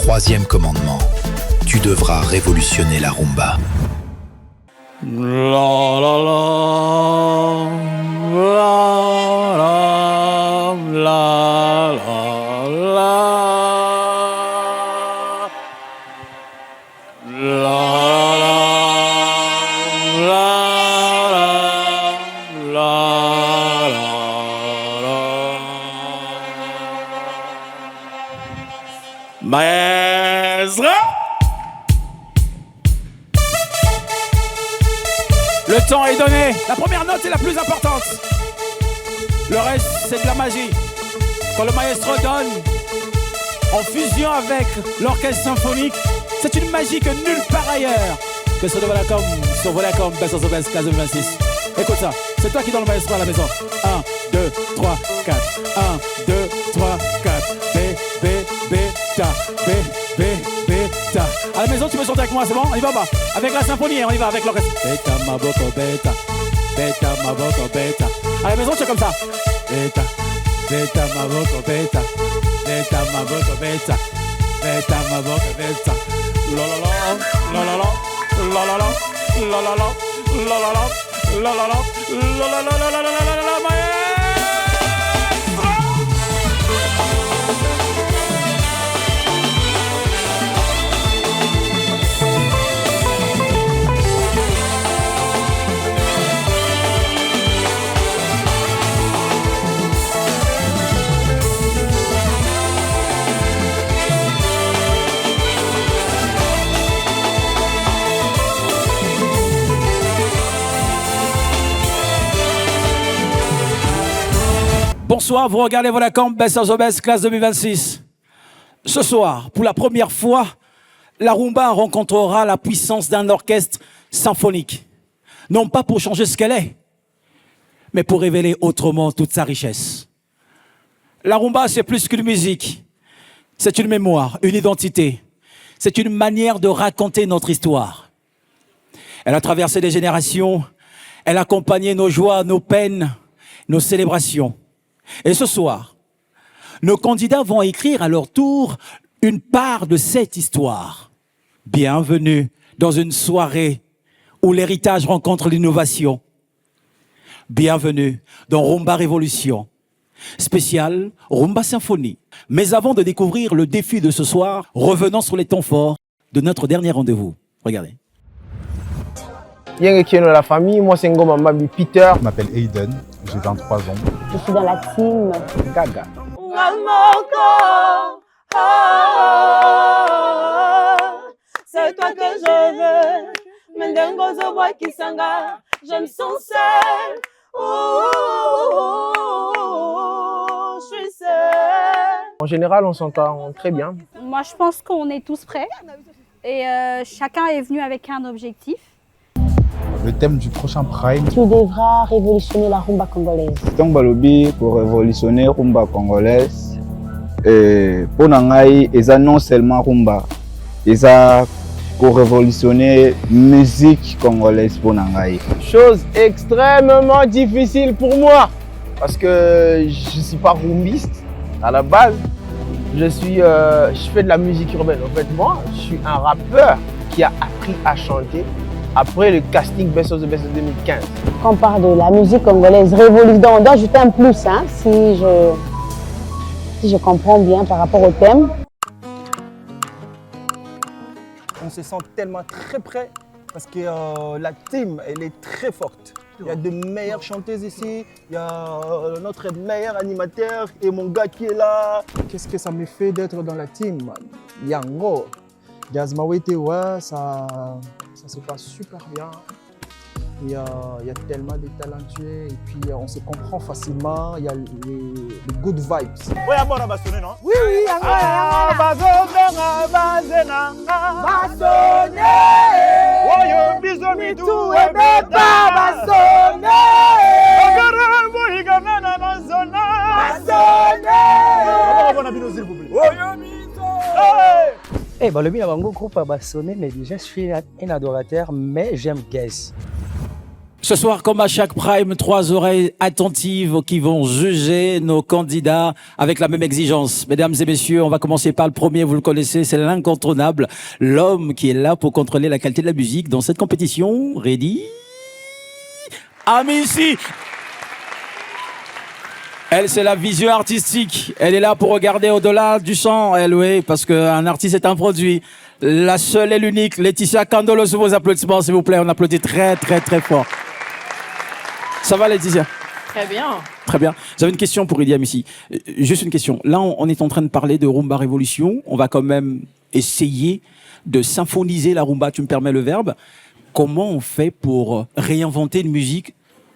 troisième commandement. Tu devras révolutionner la rumba. La la la, la la la Maestro. Le temps est donné. La première note est la plus importante. Le reste, c'est de la magie. Quand le maestro donne, en fusion avec l'orchestre symphonique, c'est une magie que nulle part ailleurs que sur Volacom, Best of the Best, classe 2026. Écoute ça, c'est toi qui donnes le maestro à la maison. 1, 2, 3, 4. 1, 2, 3, 4. B, B, B, ta. B, B, B, ta. À la maison, tu peux chanter avec moi, c'est bon? On y va, bah. Avec la symphonie, on y va avec l'orchestre. Beta, ma boko, beta. Beta, ma boko, beta. À la maison, tu es comme ça. Beta, beta, ma boko, beta. Beta, ma boko, beta. Beta, ma boko, beta. La la la, la la la, la la la, la la la, la la la, la la la, la la la, la la la, la la la. Bonsoir, vous regardez Volacom, Best of the Best, classe 2026. Ce soir, pour la première fois, la rumba rencontrera la puissance d'un orchestre symphonique. Non pas pour changer ce qu'elle est, mais pour révéler autrement toute sa richesse. La rumba, c'est plus qu'une musique. C'est une mémoire, une identité. C'est une manière de raconter notre histoire. Elle a traversé des générations. Elle a accompagné nos joies, nos peines, nos célébrations. Et ce soir, nos candidats vont écrire à leur tour une part de cette histoire. Bienvenue dans une soirée où l'héritage rencontre l'innovation. Bienvenue dans Rumba Révolution, spécial Rumba Symphonie. Mais avant de découvrir le défi de ce soir, revenons sur les temps forts de notre dernier rendez-vous. Regardez. Bien que la famille, moi c'est Ngoma Mabi Peter. Je m'appelle Aiden, j'ai 23 ans. Je suis dans la team Gaga. C'est toi que je veux. Mendengo Zoboy Kisanga. Je me sens seule. Je suis seule. En général, on s'entend très bien. Moi, je pense qu'on est tous prêts et chacun est venu avec un objectif. Le thème du prochain Prime. Tu devras révolutionner la rumba congolaise. Donc, Balobi pour révolutionner rumba congolaise. Et pour Nangaï, ils non seulement rumba, ils pour révolutionner musique congolaise pour Nangaï. Chose extrêmement difficile pour moi parce que je ne suis pas rumbiste à la base. Je fais de la musique urbaine. En fait, moi, je suis un rappeur qui a appris à chanter après le casting Best of the Best de 2015. Quand on parle de la musique congolaise révolution, on doit ajouter un plus, hein, si je comprends bien par rapport au thème. On se sent tellement très près parce que la team, elle est très forte. Il y a de meilleures chanteuses ici, il y a notre meilleur animateur et mon gars qui est là. Qu'est-ce que ça me fait d'être dans la team? Yango, Gazmawetewa, ça se passe super bien. Il y a tellement de talentueux et puis on se comprend facilement, il y a les good vibes. Oui, à bord à Bastonné, non? Oui, oui, Eh ben, le mien a un groupe à Bastonné, mais déjà je suis un adorateur, mais j'aime Guess. Ce soir, comme à chaque prime, 3 oreilles attentives qui vont juger nos candidats avec la même exigence. Mesdames et messieurs, on va commencer par le premier, vous le connaissez, c'est l'incontournable, l'homme qui est là pour contrôler la qualité de la musique dans cette compétition. Ready? Amici! Elle, c'est la vision artistique. Elle est là pour regarder au-delà du champ, elle, oui, parce qu'un artiste est un produit. La seule et l'unique, Laetitia Candolo, sous vos applaudissements, s'il vous plaît. On applaudit très, très, très fort. Ça va, Laetitia? Très bien. Très bien. J'avais une question pour Ilia Amissi. Juste une question. Là, on est en train de parler de Rumba Révolution. On va quand même essayer de symphoniser la rumba, tu me permets le verbe. Comment on fait pour réinventer une musique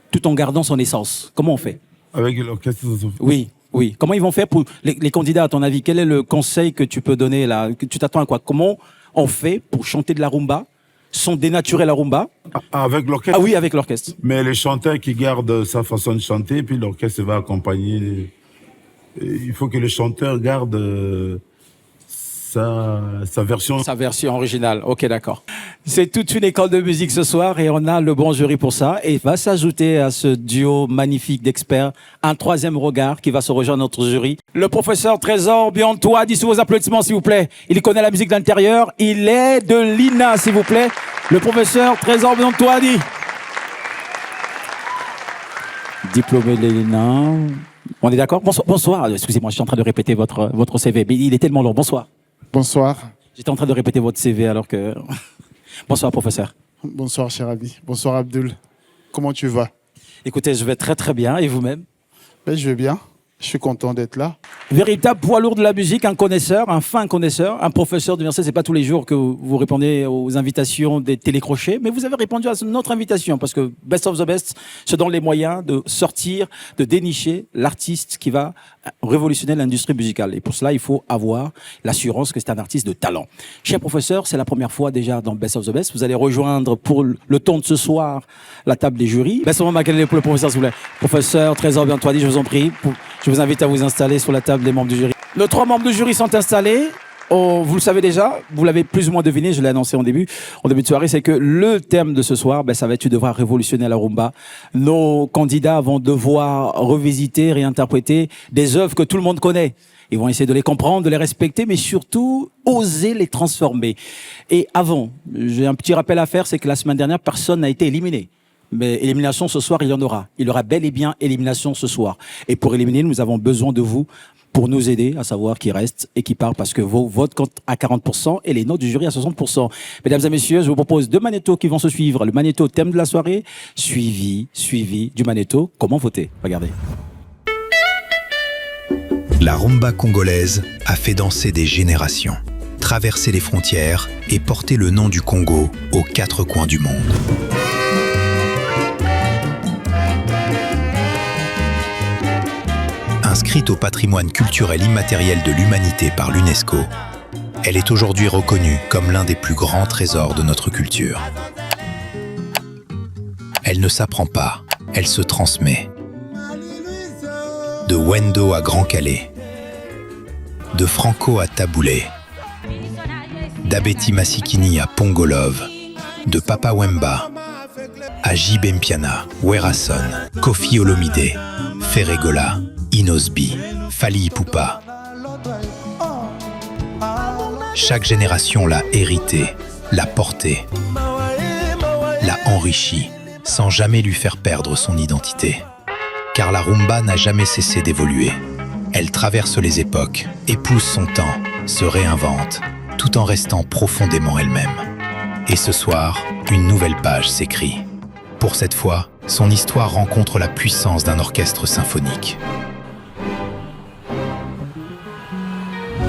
tout en gardant son essence? Comment on fait? Avec l'orchestre. Oui, oui. Comment ils vont faire pour les candidats, à ton avis? Quel est le conseil que tu peux donner là? Tu t'attends à quoi? Comment on fait pour chanter de la rumba sans dénaturer la rumba? Avec l'orchestre? Ah oui, avec l'orchestre. Mais les chanteurs qui gardent sa façon de chanter, puis l'orchestre va accompagner. Il faut que le chanteur garde sa version. Sa version originale, ok, d'accord. C'est toute une école de musique ce soir et on a le bon jury pour ça. Et va s'ajouter à ce duo magnifique d'experts un troisième regard qui va se rejoindre à notre jury. Le professeur Trésor Biantois, dis sous vos applaudissements s'il vous plaît. Il connaît la musique d'intérieur, il est de l'INA s'il vous plaît. Le professeur Trésor Biantois dit. Diplômé de l'INA. On est d'accord? Bonsoir. Bonsoir. Excusez-moi, je suis en train de répéter votre CV, mais il est tellement long. Bonsoir. Bonsoir. J'étais en train de répéter votre CV alors que... Bonsoir, professeur. Bonsoir, cher ami. Bonsoir, Abdul. Comment tu vas? Écoutez, je vais très très bien. Et vous-même? Ben, je vais bien. Je suis content d'être là. Véritable poids lourd de la musique, un connaisseur, un fin connaisseur, un professeur d'université. C'est pas tous les jours que vous répondez aux invitations des télécrochets, mais vous avez répondu à notre invitation parce que Best of the Best se donne les moyens de sortir, de dénicher l'artiste qui va révolutionner l'industrie musicale. Et pour cela, il faut avoir l'assurance que c'est un artiste de talent. Cher professeur, c'est la première fois déjà dans Best of the Best. Vous allez rejoindre pour le ton de ce soir la table des jurys. Best of the Best pour le professeur, s'il vous plaît. Professeur Trésor Biantois, je vous en prie. Je vous invite à vous installer sur la table des membres du jury. Nos 3 membres du jury sont installés. Vous le savez déjà, vous l'avez plus ou moins deviné, je l'ai annoncé en début de soirée, c'est que le thème de ce soir, ça va être « Tu devras révolutionner la rumba ». Nos candidats vont devoir revisiter, réinterpréter des œuvres que tout le monde connaît. Ils vont essayer de les comprendre, de les respecter, mais surtout oser les transformer. Et avant, j'ai un petit rappel à faire, c'est que la semaine dernière, personne n'a été éliminé. Mais élimination ce soir, il y en aura. Il y aura bel et bien élimination ce soir. Et pour éliminer, nous avons besoin de vous pour nous aider à savoir qui reste et qui part, parce que vos votes comptent à 40% et les notes du jury à 60%. Mesdames et messieurs, je vous propose 2 magnétos qui vont se suivre. Le magnéto thème de la soirée, suivi du magnéto comment voter. Regardez. La rumba congolaise a fait danser des générations, traverser les frontières et porter le nom du Congo aux 4 coins du monde. Inscrite au patrimoine culturel immatériel de l'humanité par l'UNESCO, elle est aujourd'hui reconnue comme l'un des plus grands trésors de notre culture. Elle ne s'apprend pas, elle se transmet. De Wendo à Grand Calais, de Franco à Taboulé, d'Abeti Masikini à Pongolov, de Papa Wemba à Jib Mpiana, Werason, Kofi Olomide, Ferregola, Inosbi, Fali Ipupa. Chaque génération l'a hérité, l'a porté, l'a enrichi, sans jamais lui faire perdre son identité. Car la rumba n'a jamais cessé d'évoluer. Elle traverse les époques, épouse son temps, se réinvente, tout en restant profondément elle-même. Et ce soir, une nouvelle page s'écrit. Pour cette fois, son histoire rencontre la puissance d'un orchestre symphonique.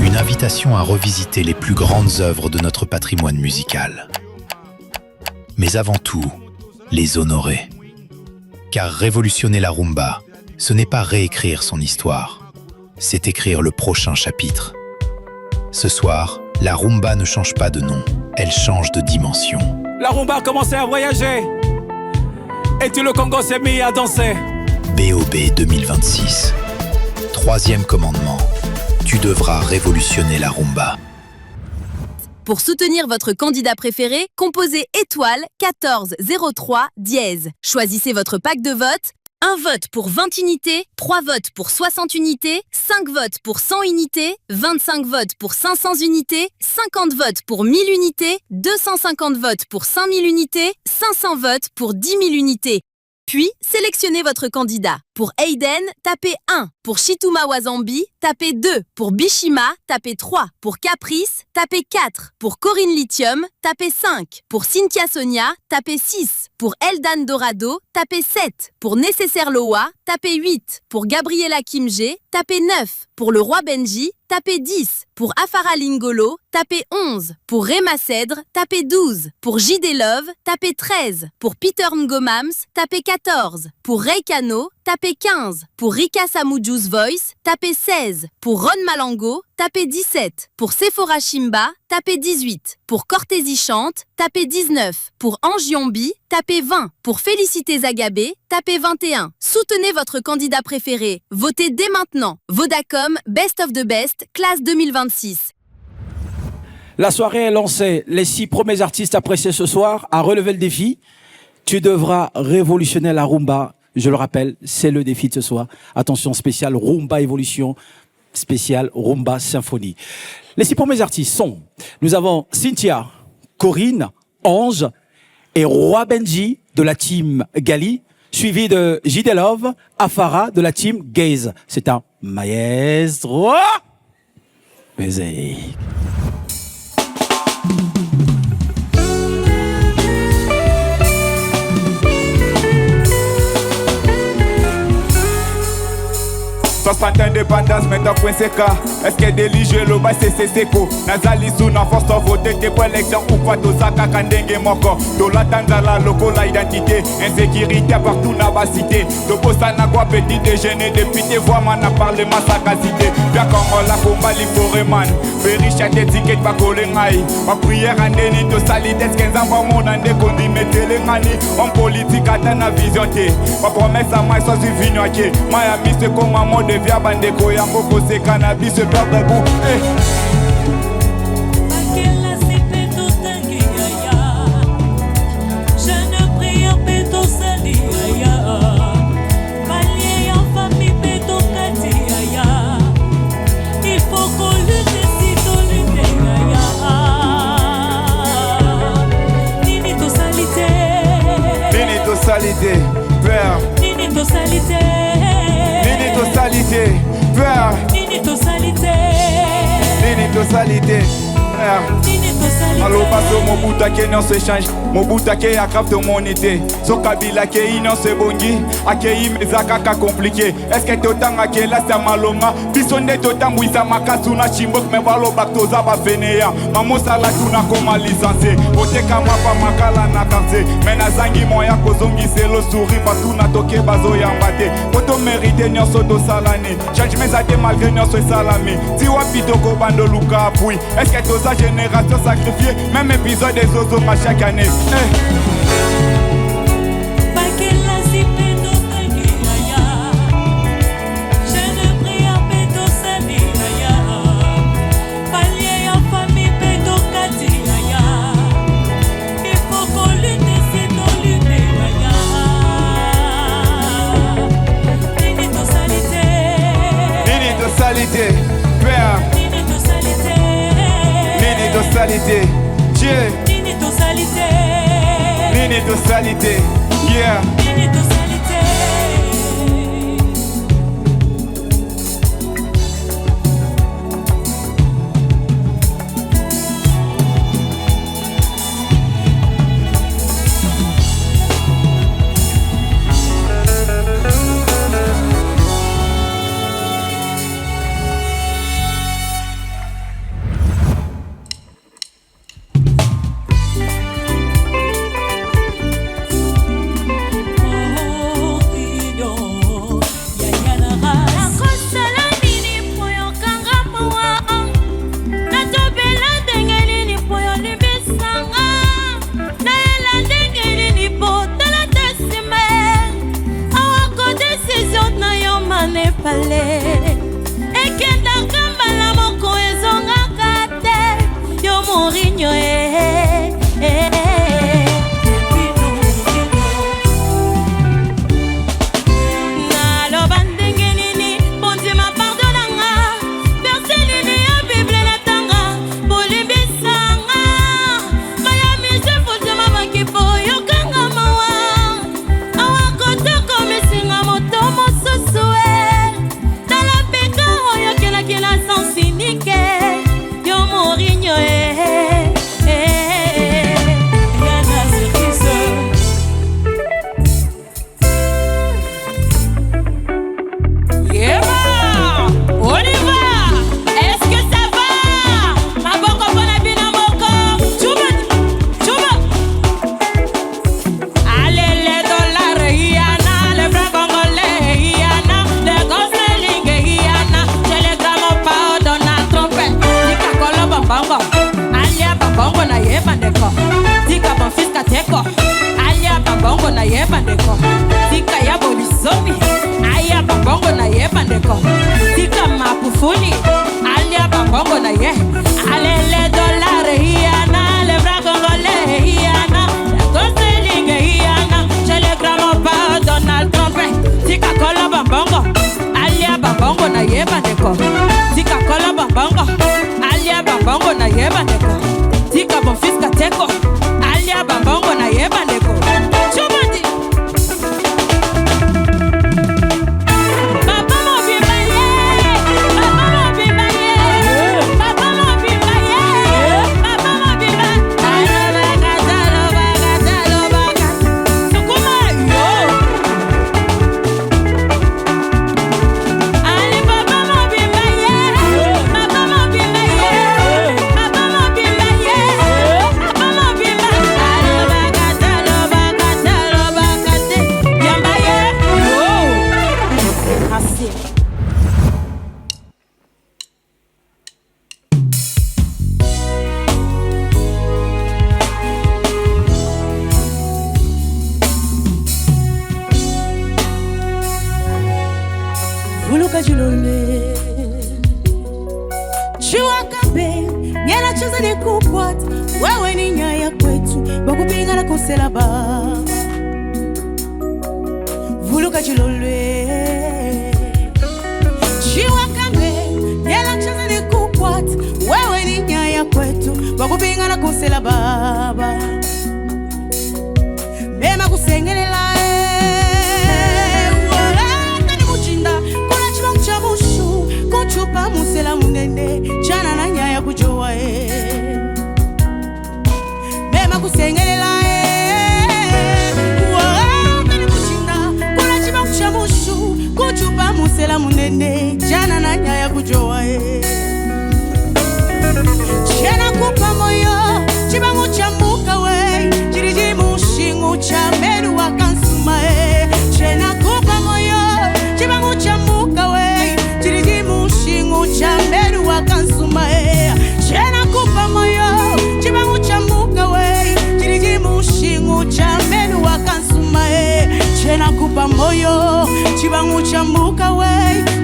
Une invitation à revisiter les plus grandes œuvres de notre patrimoine musical. Mais avant tout, les honorer. Car révolutionner la rumba, ce n'est pas réécrire son histoire, c'est écrire le prochain chapitre. Ce soir, la rumba ne change pas de nom, elle change de dimension. La rumba a commencé à voyager et tout le Congo s'est mis à danser. BOB 2026. 3e commandement. Tu devras révolutionner la rumba. Pour soutenir votre candidat préféré, composez étoile 14 03 dièse. Choisissez votre pack de vote. 1 vote pour 20 unités, 3 votes pour 60 unités, 5 votes pour 100 unités, 25 votes pour 500 unités, 50 votes pour 1000 unités, 250 votes pour 5000 unités, 500 votes pour 10 000 unités. Puis, sélectionnez votre candidat. Pour Aiden, tapez 1. Pour Chituma Wazambi, tapez 2. Pour Bishima, tapez 3. Pour Caprice, tapez 4. Pour Corinne Lithium, tapez 5. Pour Cynthia Sonia, tapez 6. Pour Eldan Dorado, tapez 7. Pour Nécessaire Loa, tapez 8. Pour Gabriela Kimge, tapez 9. Pour le Roi Benji, tapez 10. Pour Afara Lingolo, tapez 11. Pour Rema Cèdre, tapez 12. Pour JD Love, tapez 13. Pour Peter Ngomams, tapez 14. Pour Ray Kano, tapez 15. Pour Rika Samoujouz Voice, tapez 16. Pour Ron Malango, tapez 17. Pour Sephora Shimba, tapez 18. Pour Cortési Chante, tapez 19. Pour Ange Yombi, tapez 20. Pour Félicité Zagabé, tapez 21. Soutenez votre candidat préféré. Votez dès maintenant. Vodacom, Best of the Best, classe 2026. La soirée est lancée. Les 6 premiers artistes appréciés ce soir à relever le défi. Tu devras révolutionner la rumba. Je le rappelle, c'est le défi de ce soir. Attention spéciale Rumba Évolution, spéciale Rumba Symphonie. Les 6 premiers artistes sont, nous avons Cynthia, Corinne, Ange et Roi Benji de la team Gali, suivi de JD Love, Afara de la team Gaze. C'est un maestro. Musique. Soixante indépendance, maintenant point CK. Est-ce que délige le bas c'est seco? Nazali sous na force of voter t'es pour élection ou quoi Tosaka Kandenge Moko. Tola Tanzala, loco la identité. Insécurité partout na bas cité. Toposa na quoi petit déjeuner. Député voix man a parlé ma sagacité. Bien comme la combat li foreman. Vericha te ticket pa kolengai. Ma prière en déni to salites 15 ans par mon ande kondi metele ngani. En politique atana vision te. Ma promesse à moi soit suivi noaké. Miami c'est comme un mode de via bandeko yango kose cannabis se perd de goût. Salité, peur. Nini to salité. Nini to salité, peur. Nini to salité. Nini to salité, peur. Nini to salité. Allo passo mon bouta ke non se change. Mon bouta ke a craft mon idée. So kabila ke non se bongi. Akei mezaka ka compliqué. Est-ce que totanga ke la sa malonga. Bisonde totangu isa makasuna chimbok me balo baktoza ba fenea. Mamo sala tuna koma licencié. Oteka mapa makala na quartier. Mena zangi moya kozongi selo souri partout na toke bazo yambate. Poto mérite nyonso to salane. Change mes ade malgré nyonso salami. Ti wapi toko bando luka apui. Est-ce que toza génération sacrifiée. Même épisode des ozo à chaque année. Père. Nini to salité. Nini to salité. Dieu. Nini to salité. Nini to salité. Yeah. Nini to salité. na yeba ndeko. Tika ya bolisoni, aya babongo na yeba ndeko. Tika mapufuli, alia babongo na ye. Alele dollar hiana, le bras congolais hiana. Goselinge hiana, chez le grand papa Donald Trump. Tika kola babongo, alia babongo na yeba ndeko. Tika kola babongo, alia babongo na yeba ndeko. Tika bon fils kateko, alia babongo na yeba ndeko. Chumandi Papa mo bimaye, papa mo bimaye, papa mo bimaye, papa mo bimaye. Talo baga, sukuma yo. Ali papa mo bimaye, papa mo bimaye, papa mo bimaye, papa mo bimaye. Talo baga, yambaye yo. Asi. Vuluka julole Chua kabe Nyela choza ni kukwata Wewe ni nyaya kwetu Bakupinga na kosela ba Vuluka julole Chua kabe Nyela choza ni kukwata Wewe ni nyaya kwetu Bakupinga na kosela baba Mema kusengelela Kuchupa musela munene Chana na nyaya kujoa Mema kusengelela Wakani kuchinda Kuna chiba kuchamushu Kuchupa musela munene Chana na nyaya kujoa Chena kupa moyo Chiba muchamuka we Chiriji mushingu Chamenu wakansuma Chena kupa moyo Chiba muchamuka we Chamberu wakansuma Chena kupa moyo Chibangu chamuka we Chiriji mushingu Chamberu wakansuma Chena kupa moyo Chibangu chamuka we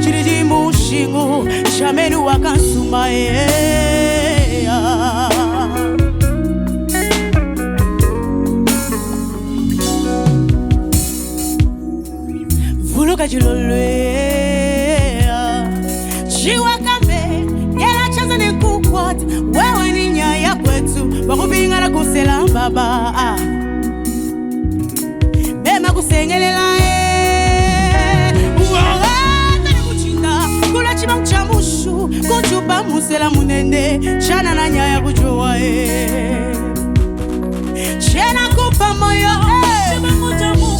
Chiriji mushingu Chamberu wakansuma Vuluka julolwe Chiwa kabe, yela chaza ni kukwata Wewe ni nyaya kwetu Wakupinga na kusela baba Bema kusengelela Uwawata ni kuchinda Kula chiba mchamushu Kuchupa musela munene Chana na nyaya kujoa Chena kupa moyo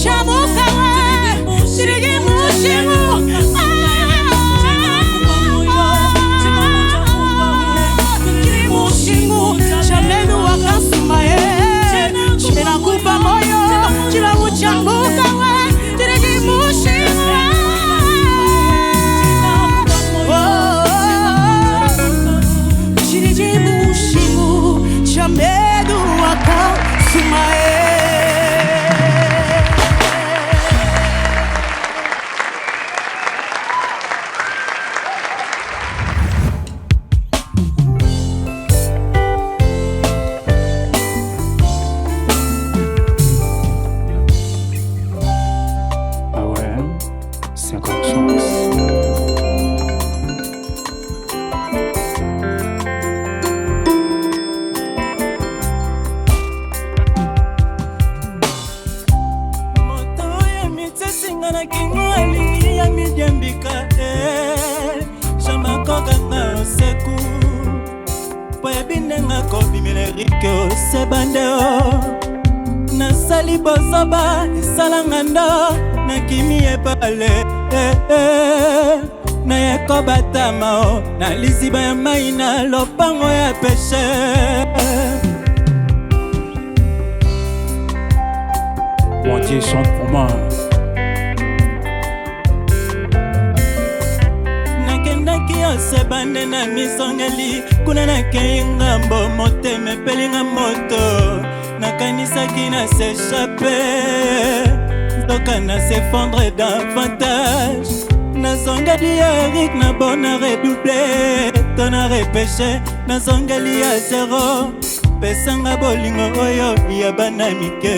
Chamuka we Chirigi mushimu Chamenu wakansuma Chena kupa moyo Chiba muchamuka we Chirigi mushimu Chirigi mushimu Chamenu wakansuma Nasali bozoba salanganda nakimi epale na yakobatama na liziba ya maina lopango ya peshe Mon Dieu chante pour moi Nakendaki osebande na misongeli kuna nakei ngambo motema epelinga moto nakanisaki na s'échapper tokana s'effondrer davantage. Nazongali Eric na bona redoublé, tona repêché, nazongali à zéro. Pesanga bolingo oyo ya bana mike,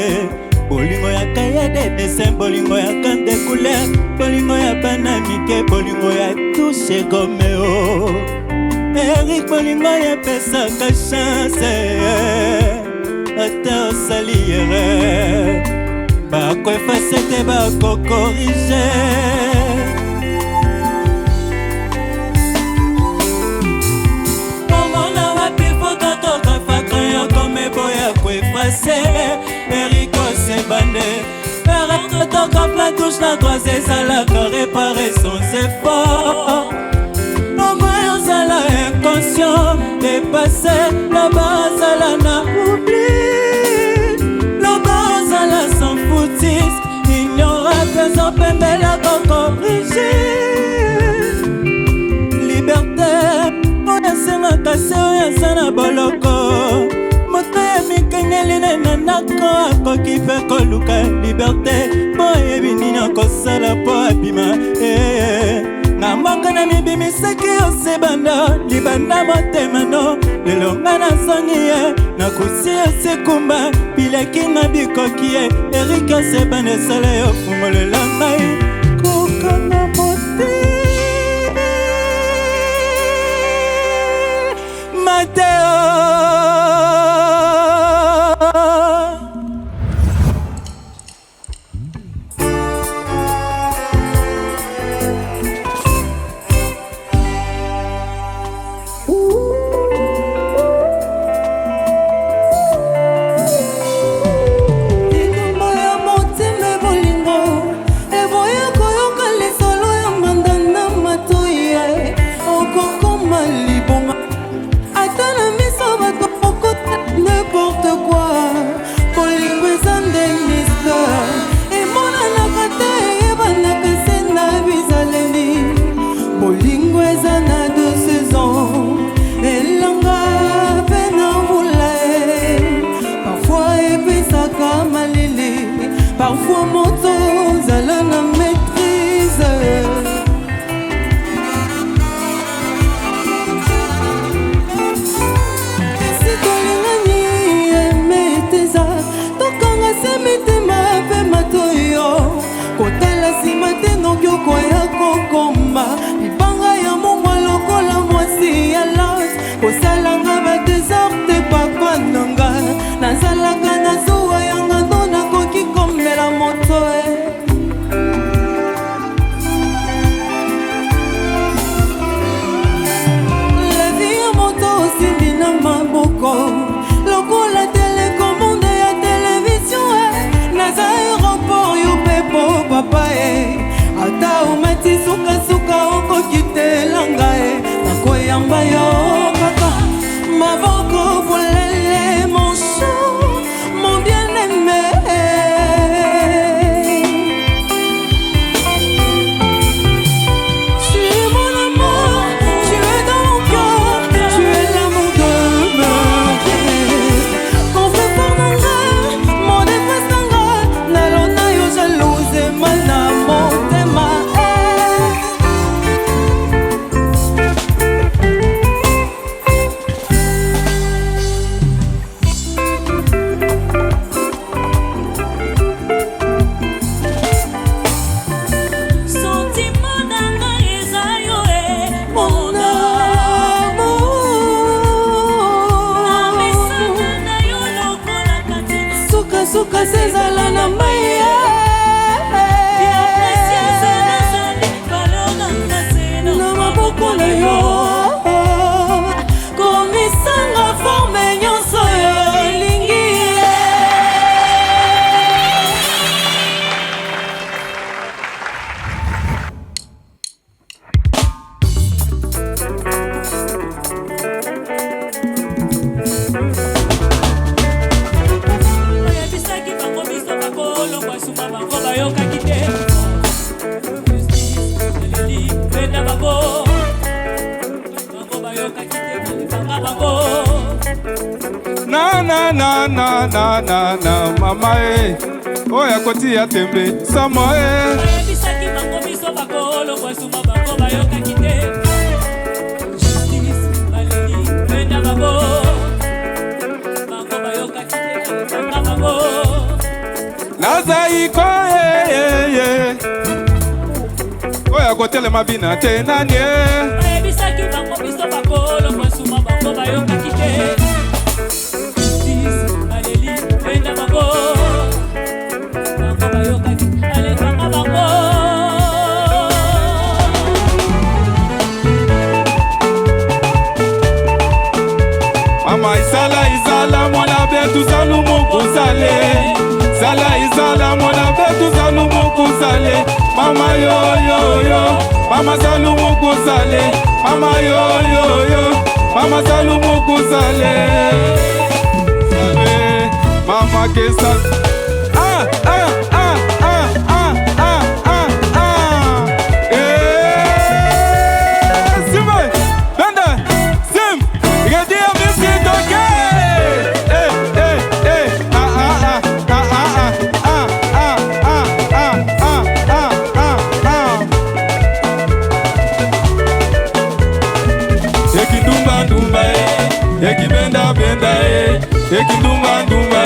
bolingo ya kaya de dessin, bolingo ya kante couleur, bolingo ya bana mike, bolingo ya touche gomeo. Eric bolingo ya pesaka chance, ata osali erreur, bako efface te bako corriger. Erico se bande Erreur de ton cap la touche la droite et ça la réparer sans effort. L'envoyant ça la inconscient dépassé la base à la n'a oublié. La base à la sans foutiste ignora faisant pembe la coco rigide. Liberté on a se ma cassé on a sana boloko. Nanako akoki pe koluka liberté boye binina kosala po abima na mboka na mibimisaki osebanda libanda motema no lelo nga nazongi ye nakosi esekumba bileki na bikoki ye Eric osebanda esala yo fungolela ngai kokanga moti Mateo. Parfois mon temps zala na maîtrise. Si tolingani emeteza tokanga se mitema pe matoyo kotala sima te noki okoya kokomba libanga ya momwa lokola mwasi ya las kosalanga badesorte papa nanga nazalaka na zuwa yanga ndona koki komela moto la vie ya moto osimbi na maboko lokola telecommande ya televizio naza aéroport yo pepo papa ata omati sukasuka okoki telanga nakoyamba yo kaka maboko volele mon chou mon bien-aimé. Tu es mon amour, tu es dans mon cœur, tu es l'amour de ma vie. Quand je parle en vrai, mon dépresse en vrai, nalona yo jalouse mana motema. Suka sezala na maya na maboko na yo komisanga forme nyonso yo elingi na mama oya kotia tembe samoe bisaki bango biso bakolo kwasuma bango bayokaki te justice baleli penda bango bango bayokaki te alefanga bango nazaiko oya kotelema bina te nanie bisaki bango biso bakolo kwasuma bango bayokaki te justice baleli penda bango bango bayokaki alefanga bango mama izala mwana betu zalumu kozale zala izala mwana betu zalumu kozale mama yo mama zalumu kozale mama yo mama zalumu kozale mama kesa ekindumba ndumba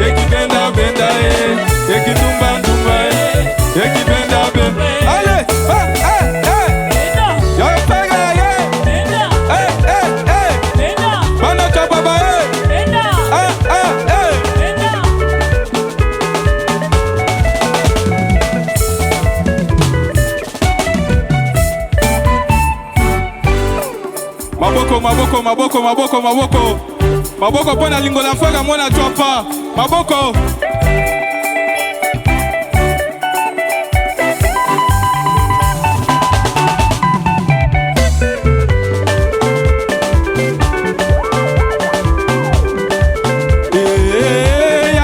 ekibenda benda ekindumba ndumba ekibenda benda ale ya pega bana chapaba maboko pona lingola faka mona twapa maboko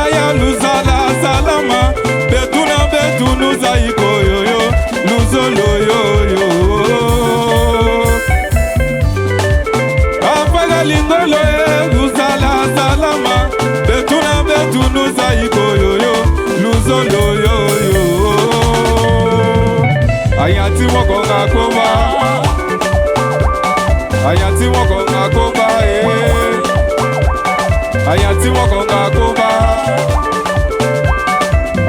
ya luzala salama betunu zaiko yoyo luzolo yoyo afaka lingolo salama betunu zaiko yoyo luzolo yoyo ayanti woko ngakoba ayanti woko ngakoba ayanti woko ngakoba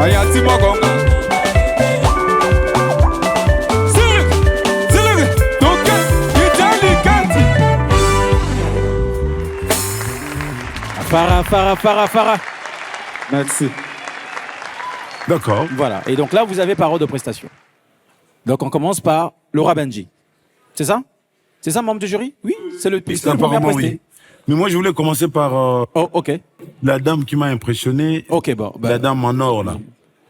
ayanti woko ngakoba Farah. Merci. D'accord. Voilà. Et donc là, vous avez parole de prestation. Donc on commence par Laura Benji. C'est ça? C'est ça, membre du jury? Oui, c'est le plus. Apparemment, oui. Mais moi, je voulais commencer par la dame qui m'a impressionné. Ok, bon. La dame en or, là.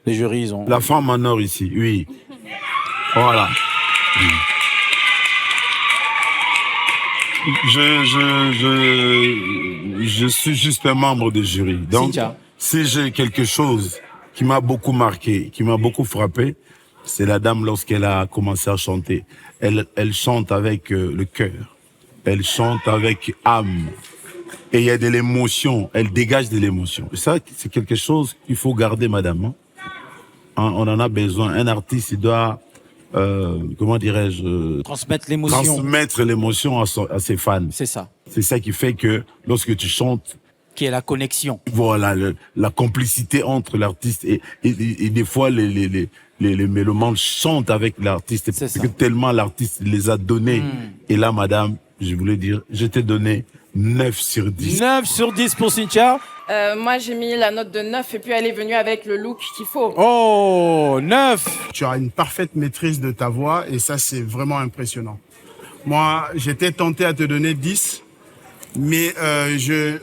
Les jurys, ils ont... La femme en or ici, oui. Voilà. Je suis juste un membre du jury. Donc, si j'ai quelque chose qui m'a beaucoup marqué, qui m'a beaucoup frappé, c'est la dame lorsqu'elle a commencé à chanter. Elle chante avec le cœur. Elle chante avec âme. Et il y a de l'émotion. Elle dégage de l'émotion. Ça, c'est quelque chose qu'il faut garder, madame. Hein, on en a besoin. Un artiste, il doit... comment dirais-je, transmettre l'émotion. Transmettre l'émotion à ses fans. C'est ça. C'est ça qui fait que lorsque tu chantes, qui est la connexion. Voilà, la complicité entre l'artiste et des fois les mélomanes chantent avec l'artiste parce que tellement l'artiste les a donnés. Et là, madame, je voulais dire, je t'ai donné 9 sur 10. 9 sur 10 pour Cynthia. Moi, j'ai mis la note de 9 et puis elle est venue avec le look qu'il faut. Oh, 9! Tu as une parfaite maîtrise de ta voix et ça, c'est vraiment impressionnant. Moi, j'étais tenté à te donner 10, mais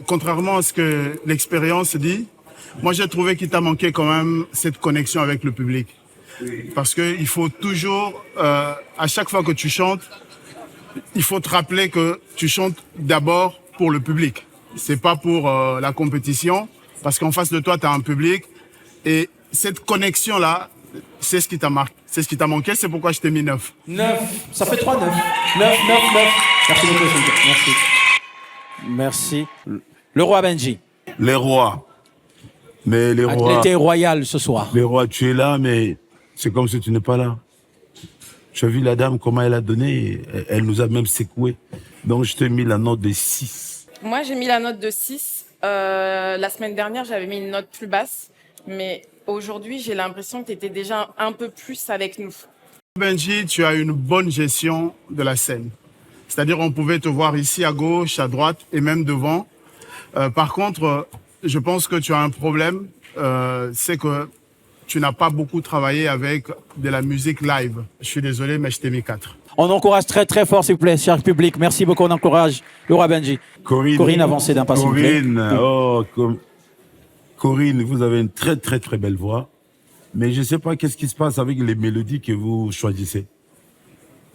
contrairement à ce que l'expérience dit, moi, j'ai trouvé qu'il t'a manqué quand même cette connexion avec le public. Parce qu'il faut toujours, à chaque fois que tu chantes, il faut te rappeler que tu chantes d'abord pour le public. C'est pas pour la compétition, parce qu'en face de toi, tu as un public. Et cette connexion-là, c'est ce qui t'a marqué. C'est ce qui t'a manqué, c'est pourquoi je t'ai mis 9. 9, ça fait 3, 9. 9. Merci beaucoup, Cynthia. Merci. Merci. Le roi Benji. Les rois. Mais les rois... Elle était royale ce soir. Les rois, tu es là, mais c'est comme si tu n'es pas là. Tu as vu la dame, comment elle a donné, elle nous a même secoué. Donc je t'ai mis la note de 6. Moi, j'ai mis la note de 6. La semaine dernière, j'avais mis une note plus basse. Mais aujourd'hui, j'ai l'impression que tu étais déjà un peu plus avec nous. Benji, tu as une bonne gestion de la scène. C'est-à-dire on pouvait te voir ici à gauche, à droite et même devant. Par contre, je pense que tu as un problème. C'est que tu n'as pas beaucoup travaillé avec de la musique live. Je suis désolé, mais je t'ai mis 4. On encourage très très fort, s'il vous plaît, cher public. Merci beaucoup, on encourage le roi Benji. Corinne, avancez d'un pas, s'il vous plaît. Corinne, vous avez une très très très belle voix. Mais je ne sais pas qu'est-ce qui se passe avec les mélodies que vous choisissez.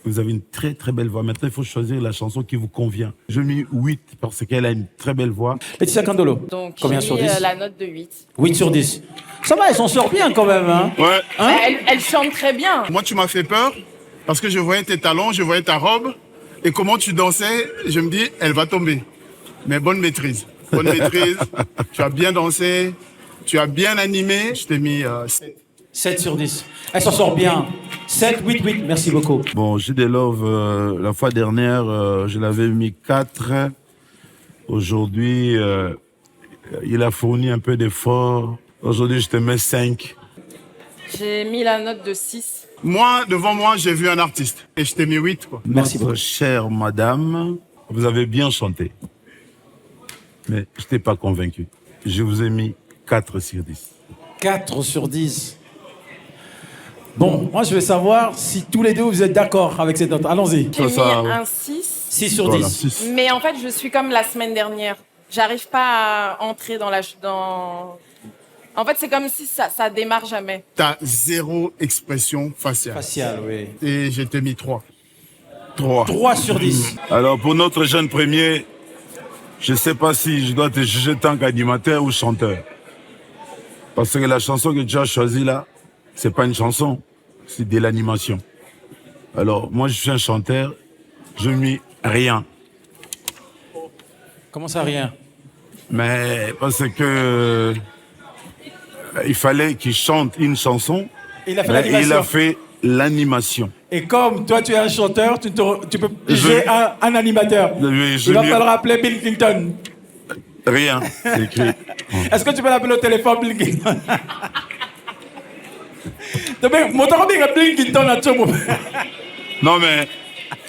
Vous avez une très très belle voix. Maintenant, il faut choisir la chanson qui vous convient. Je mis 8 parce qu'elle a une très belle voix. Laetitia Candolo, Donc, combien sur 10? la note de 8. 8 sur 10. Ça va, elle s'en sort bien quand même. Hein? Ouais. Hein? Elle chante très bien. Moi, tu m'as fait peur parce que je voyais tes talons, je voyais ta robe et comment tu dansais. Je me dis, elle va tomber. Mais bonne maîtrise. Bonne maîtrise. Tu as bien dansé, tu as bien animé. Je t'ai mis 7. 7 sur 10. Elle s'en sort bien. 7, 8, 8. Merci beaucoup. Bon, J. Love, la fois dernière, je l'avais mis 4. Aujourd'hui, il a fourni un peu d'effort. Aujourd'hui, je te mets 5. J'ai mis la note de 6. Moi, devant moi, j'ai vu un artiste et je t'ai mis 8. Quoi. Merci beaucoup. Chère madame, vous avez bien chanté. Mais je t'ai pas convaincu. Je vous ai mis 4 sur 10. 4 sur 10. Bon, moi je vais savoir si tous les deux vous êtes d'accord avec cette note. Allons-y. J'ai mis un 6. 6 sur 10. Voilà, 6. Mais en fait, je suis comme la semaine dernière. J'arrive pas à entrer dans En fait, c'est comme si ça démarre jamais. T'as 0 expression faciale. Faciale, oui. Et je t'ai mis 3. 3 sur 10. Alors, pour notre jeune premier, je ne sais pas si je dois te juger tant qu'animateur ou chanteur. Parce que la chanson que tu as choisie là, c'est pas une chanson, c'est de l'animation. Alors, moi, je suis un chanteur, je ne mis rien. Comment ça, rien? Mais parce que il fallait qu'il chante une chanson. Il a fait mais l'animation. il a fait l'animation. Et comme toi tu es un chanteur, tu peux juger un animateur. Il va falloir appeler Bill Clinton. Rien, c'est écrit. Est-ce que tu peux l'appeler au téléphone, Bill Clinton? Non mais,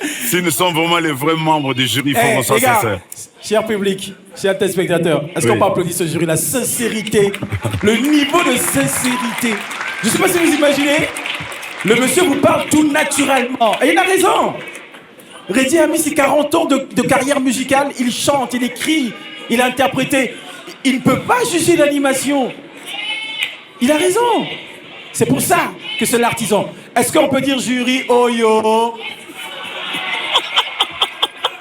si nous sommes vraiment les vrais membres du jury, il faut qu'on soit sincère. Cher public, chers téléspectateurs, est-ce qu'on peut applaudir ce jury? La sincérité, le niveau de sincérité. Je ne sais pas si vous imaginez, le monsieur vous parle tout naturellement. Et il a raison. Reddy a mis ses 40 ans de carrière musicale, il chante, il écrit, il a interprété. Il ne peut pas juger l'animation. Il a raison. C'est pour ça que c'est l'artisan. Est-ce qu'on peut dire jury, oh yo?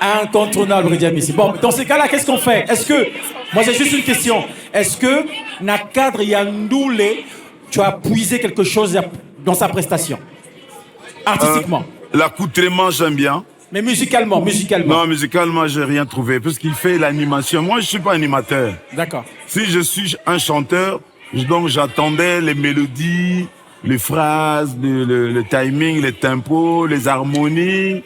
Incontournable, Reddy Amissi. Bon, dans ces cas-là, qu'est-ce qu'on fait? Est-ce que, moi j'ai juste une question, est-ce que Nakadre Yandoule, tu as puisé quelque chose dans sa prestation? Artistiquement? L'accoutrement, j'aime bien. Mais musicalement? Non, musicalement, j'ai rien trouvé, parce qu'il fait l'animation. Moi, je suis pas animateur. D'accord. Si je suis un chanteur, donc j'attendais les mélodies, les phrases, le timing, les tempos, les harmonies,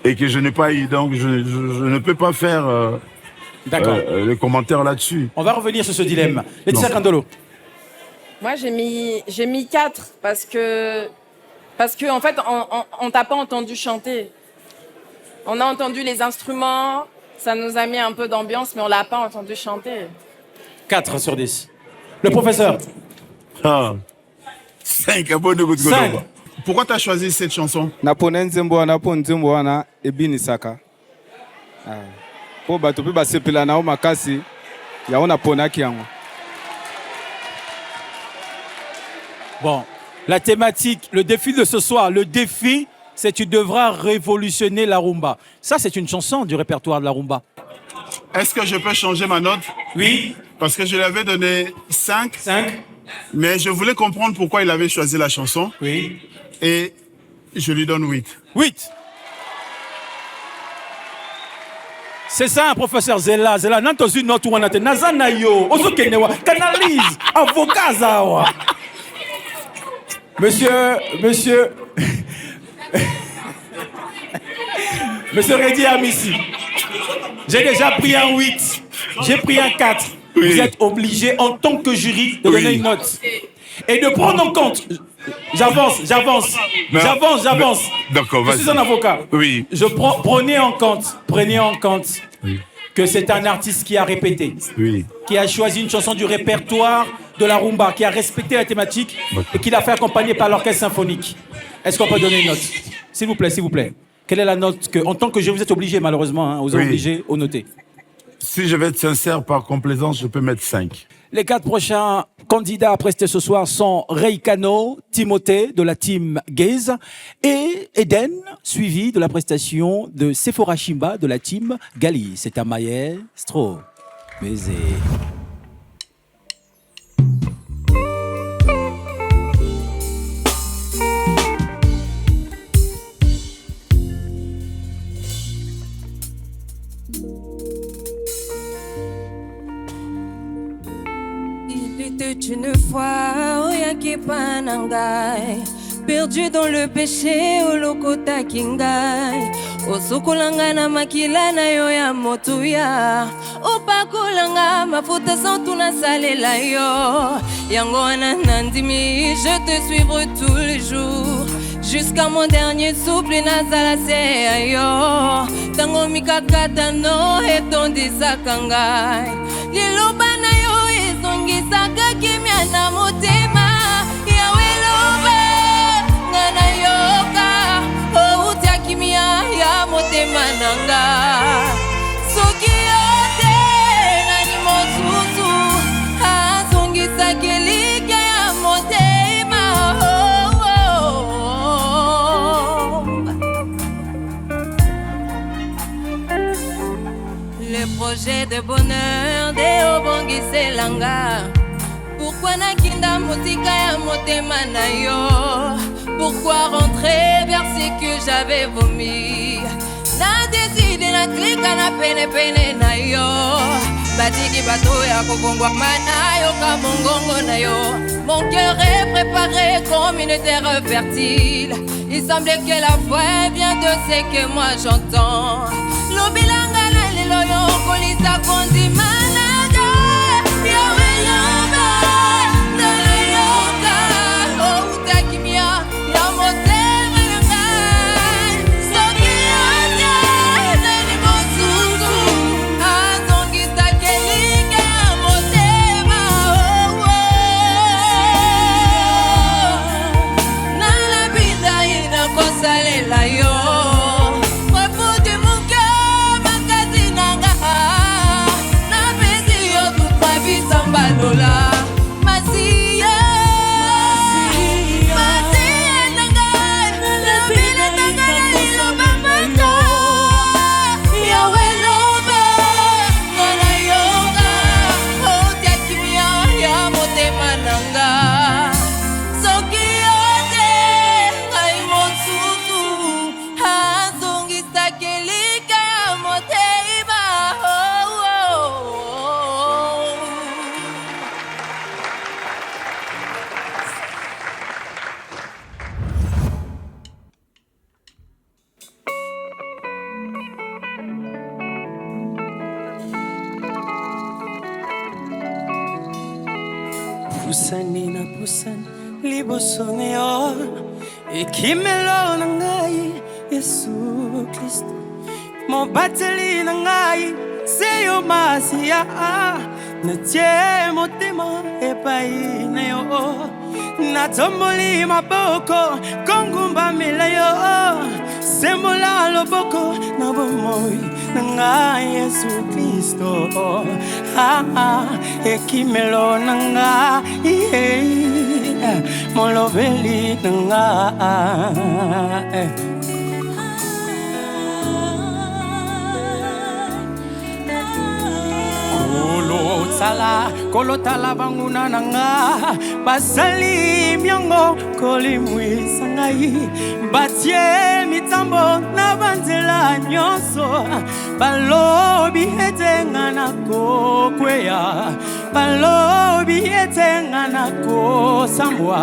et que je n'ai pas eu. Donc, je ne peux pas faire les commentaires là-dessus. On va revenir sur ce dilemme. Laetitia Candolo. Moi, j'ai mis 4 parce que en fait, on t'a pas entendu chanter. On a entendu les instruments, ça nous a mis un peu d'ambiance, mais on l'a pas entendu chanter. 4 sur 10. Le professeur? 5. 5. Pourquoi tu as choisi cette chanson? Napone nzembo wana ebini saka. Po bato pe basepela na o makasi ya ona ponaki yango. Bon, la thématique, le défi de ce soir, le défi, c'est tu devras révolutionner la rumba. Ça, c'est une chanson du répertoire de la rumba. Est-ce que je peux changer ma note? Oui. Parce que je lui avais donné 5. 5. Mais je voulais comprendre pourquoi il avait choisi la chanson. Oui. Et je lui donne 8. 8. C'est ça, professeur Zela. Zela, nan tozu notu wana te. Nazana yo. Oso kenewa. Canalise. Avocat zawa. Monsieur Reddy Amissi. J'ai déjà pris un 8. J'ai pris un 4. Oui. Vous êtes obligé, en tant que jury, de donner une note. Et de prendre en compte. J'avance. D'accord, je suis un avocat. Oui. Prenez en compte oui. Que c'est un artiste qui a répété, oui. Qui a choisi une chanson du répertoire de la rumba, qui a respecté la thématique et qui l'a fait accompagner par l'orchestre symphonique. Est-ce qu'on peut donner une note? S'il vous plaît. Quelle est la note que, en tant que jury, vous êtes obligé, malheureusement, vous êtes obligé au noter? Si je vais être sincère, par complaisance, je peux mettre 5. Les 4 prochains candidats à prester ce soir sont Reikano, Timothée de la team Gaze et Eden, suivi de la prestation de Sephora Shimba de la team Gali. C'est un maestro. Baiser. Une fois, Oyaki Panangai, perdu dans le péché, Olokota Kingai, Osokulanga na makilana yo ya motuya, Opakulanga mafuta santuna salela yo, Yangoana Nandimi, je te suivrai tous les jours, jusqu'à mon dernier souffle, Nazala Seayo, Tango Mikakata no, et ton disakangai, Lilobana yo. Saka kimya na motema yawe loba ngana yoka o utia kimya ya motema nanga soki yote nani mosusu azongisa kelike ya motema Le projet de bonheur de Obongise Langa. Pourquoi nakinda musika ya motema na yo? Pourquoi rentrer vers ce que j'avais vomi? Na décidé na klika na pene na yo. Batiki bato ya kokongwa mana yo kamongongo na yo. Mon cœur est préparé comme une terre fertile. Il semblait que la foi vient de ce que moi j'entends. Lobilanga na lelo yo kolisa kondi managa. Yawe yoba. Pusani na pusani libosone yo ekimelo na ngai Yesu Kristo mobateli na ngai seyo masia na tie motema epai na yo natomboli maboko kongumba mela yo sembola loboko na bomoi na ngai Yesu Kristo ekimelo na ngai molobeli na ngai sala kolotala banguna nanga basali myango kolimwisa ngai batie mitambo na banzela nyonso balobi etenga na kokweya balobi etenga na kosambwa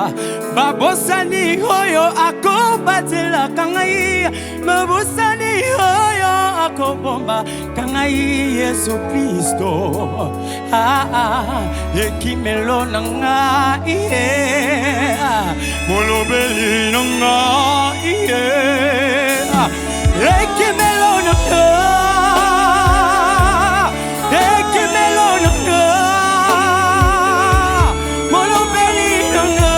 babosani oyo akobatela kangai babosani oyo akobomba kangai Yesu Kristo ekimelo nanga molobeli nanga ekimelo nanga ekimelo nanga molobeli nanga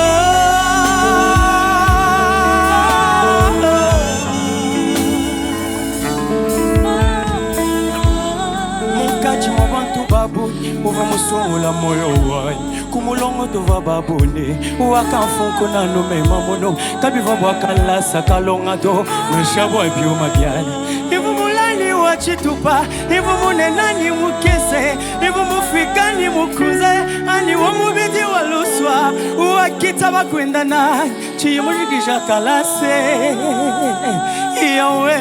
mukaji wa bantu babu uva musungula moyo wai kumulongo tuva babune wakamfunko na nume mamono kabiva bwakalasa kalonga to mshabwa byuma byali ivu mulani wachitupa ivu munenani mukese ivu mufikani mukuze ani wamubidi waluswa wakitaba kwenda na chiyumujikisha kalase yawe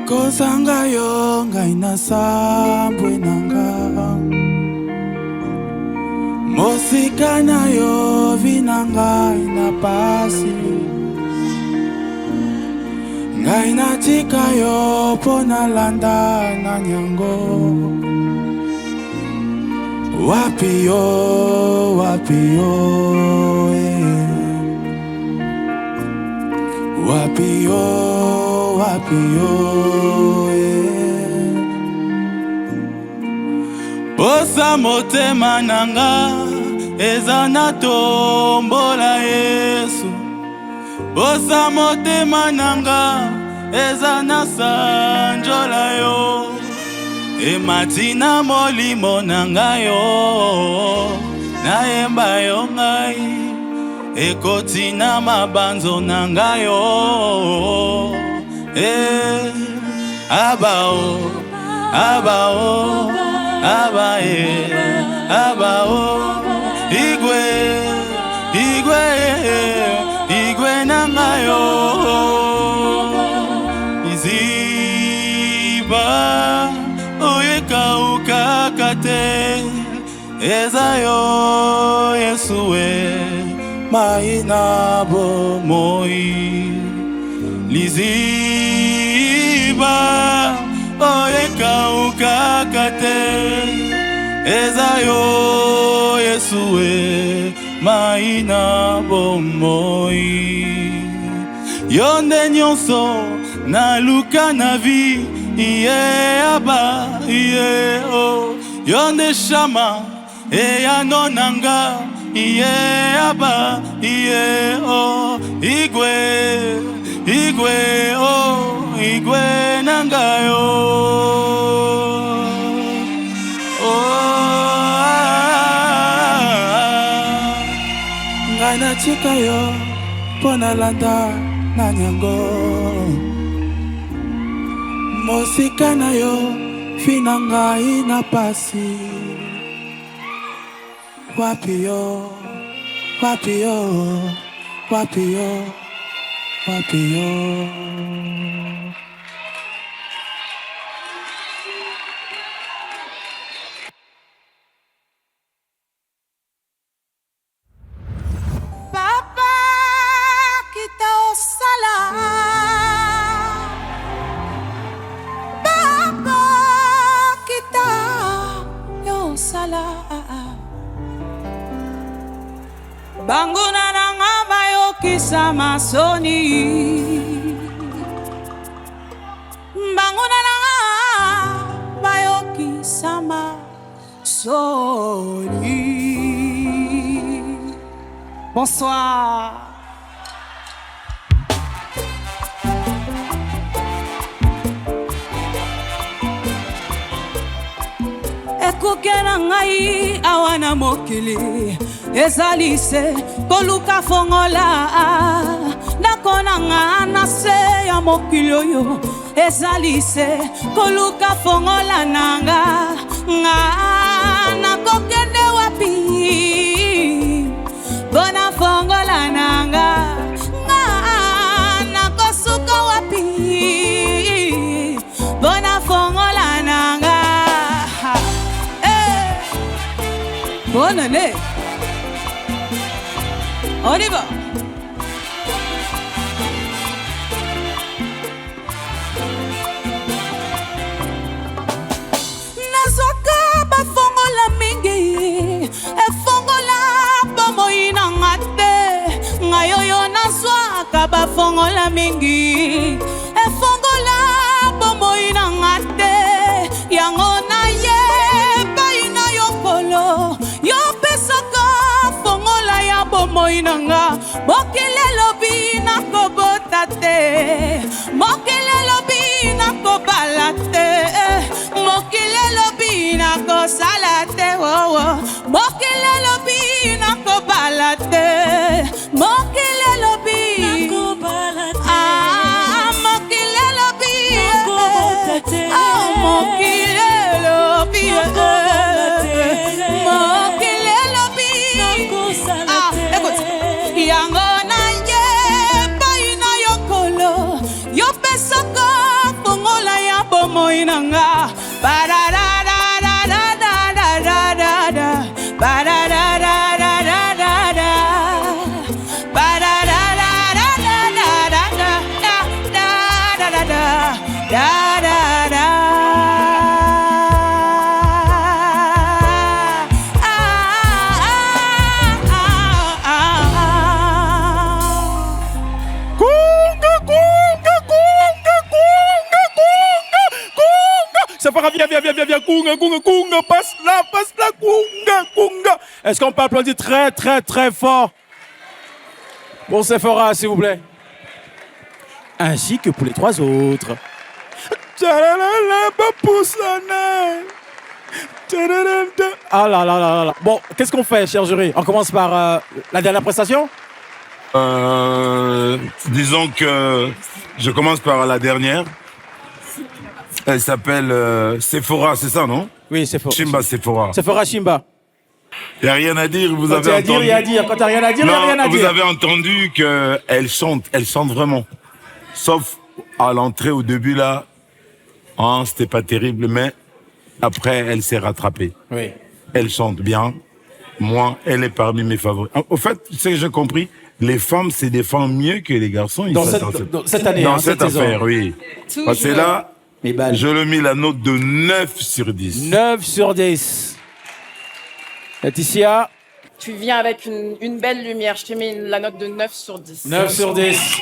Kozanga yo ngai na sambwe nanga mosika na yo vinanga ina pasi ngai na tika yo pona landa na nyango wapi yo wapi yo wapi yo Bosa motema nanga eza na tombola Yesu Bosa motema nanga eza na sanjola yo Ematina molimo nanga yo naemba yo ngai Ekotina mabanzo nanga yo abao abao abae abao igwe igwe igwe nanga yo iziba oyeka ukakate ezayo Yesue maina bomoi liziba oyeka ukakate ezayo Yesue maina bomoi yonde nyonso na luka na vi iye aba iye o yonde shama eya nonanga iye aba iye o igwe igwe o igwe nangayo ngai na tika yo pona landa na nyango mosika na yo fina ngai na pasi wapi yo wapi yo wapi yo wapi yo Papa kita osala Papa kita osala Banguna nanga bayokisa masoni Banguna nanga bayokisa masoni Bonsoir. Ekukena ngai awana mokili ezali se koluka fongola nakona nga na se ya mokili oyo ezali se koluka fongola nanga nga nakokende wapi bona fongola nanga nga nakosuka wapi bona fongola nanga. Bonne année. On y va. Nazoka bafongola mingi efongola bomoina ngate ngayoyo nazwaka bafongola mingi efongola bomoina ngate yango na ye baina yokolo yo pesaka fongola ya bomoi nanga mokele lobi na kobota te mokele lobi na kobala te mokele lobi na kosala te mokele lobi na kobala te mokele lobi na kobala te mokele lobi mokele lobi yango na ye baina yokolo yo pesaka fongola ya bomoi nanga Viens, Kunga, passe là, Kunga. Est-ce qu'on peut applaudir très, très, très fort pour Sephora, s'il vous plaît? Ainsi que pour les trois autres. Ah là. Bon, qu'est-ce qu'on fait, cher jury? On commence par la dernière prestation? Disons que je commence par la dernière. Elle s'appelle Sephora, c'est ça, non? Oui, Sephora. Shimba Sephora. Sephora Shimba. Il n'y a rien à dire, vous Quand avez entendu. il y a à dire. Quand il n'y a rien à dire, il n'y a rien à dire. Vous avez entendu qu'elle chante vraiment. Sauf à l'entrée, au début, là, hein, c'était pas terrible, mais après, elle s'est rattrapée. Oui. Elle chante bien. Moi, elle est parmi mes favoris. Au fait, tu sais que j'ai compris, les femmes, c'est des femmes mieux que les garçons. Dans cette année, dans hein, cette saison. affaire, oui. Parce que là, je lui ai mis la note de 9 sur 10. 9 sur 10. Laetitia? Tu viens avec une belle lumière. Je t'ai mis la note de 9 sur 10. 9 sur 10.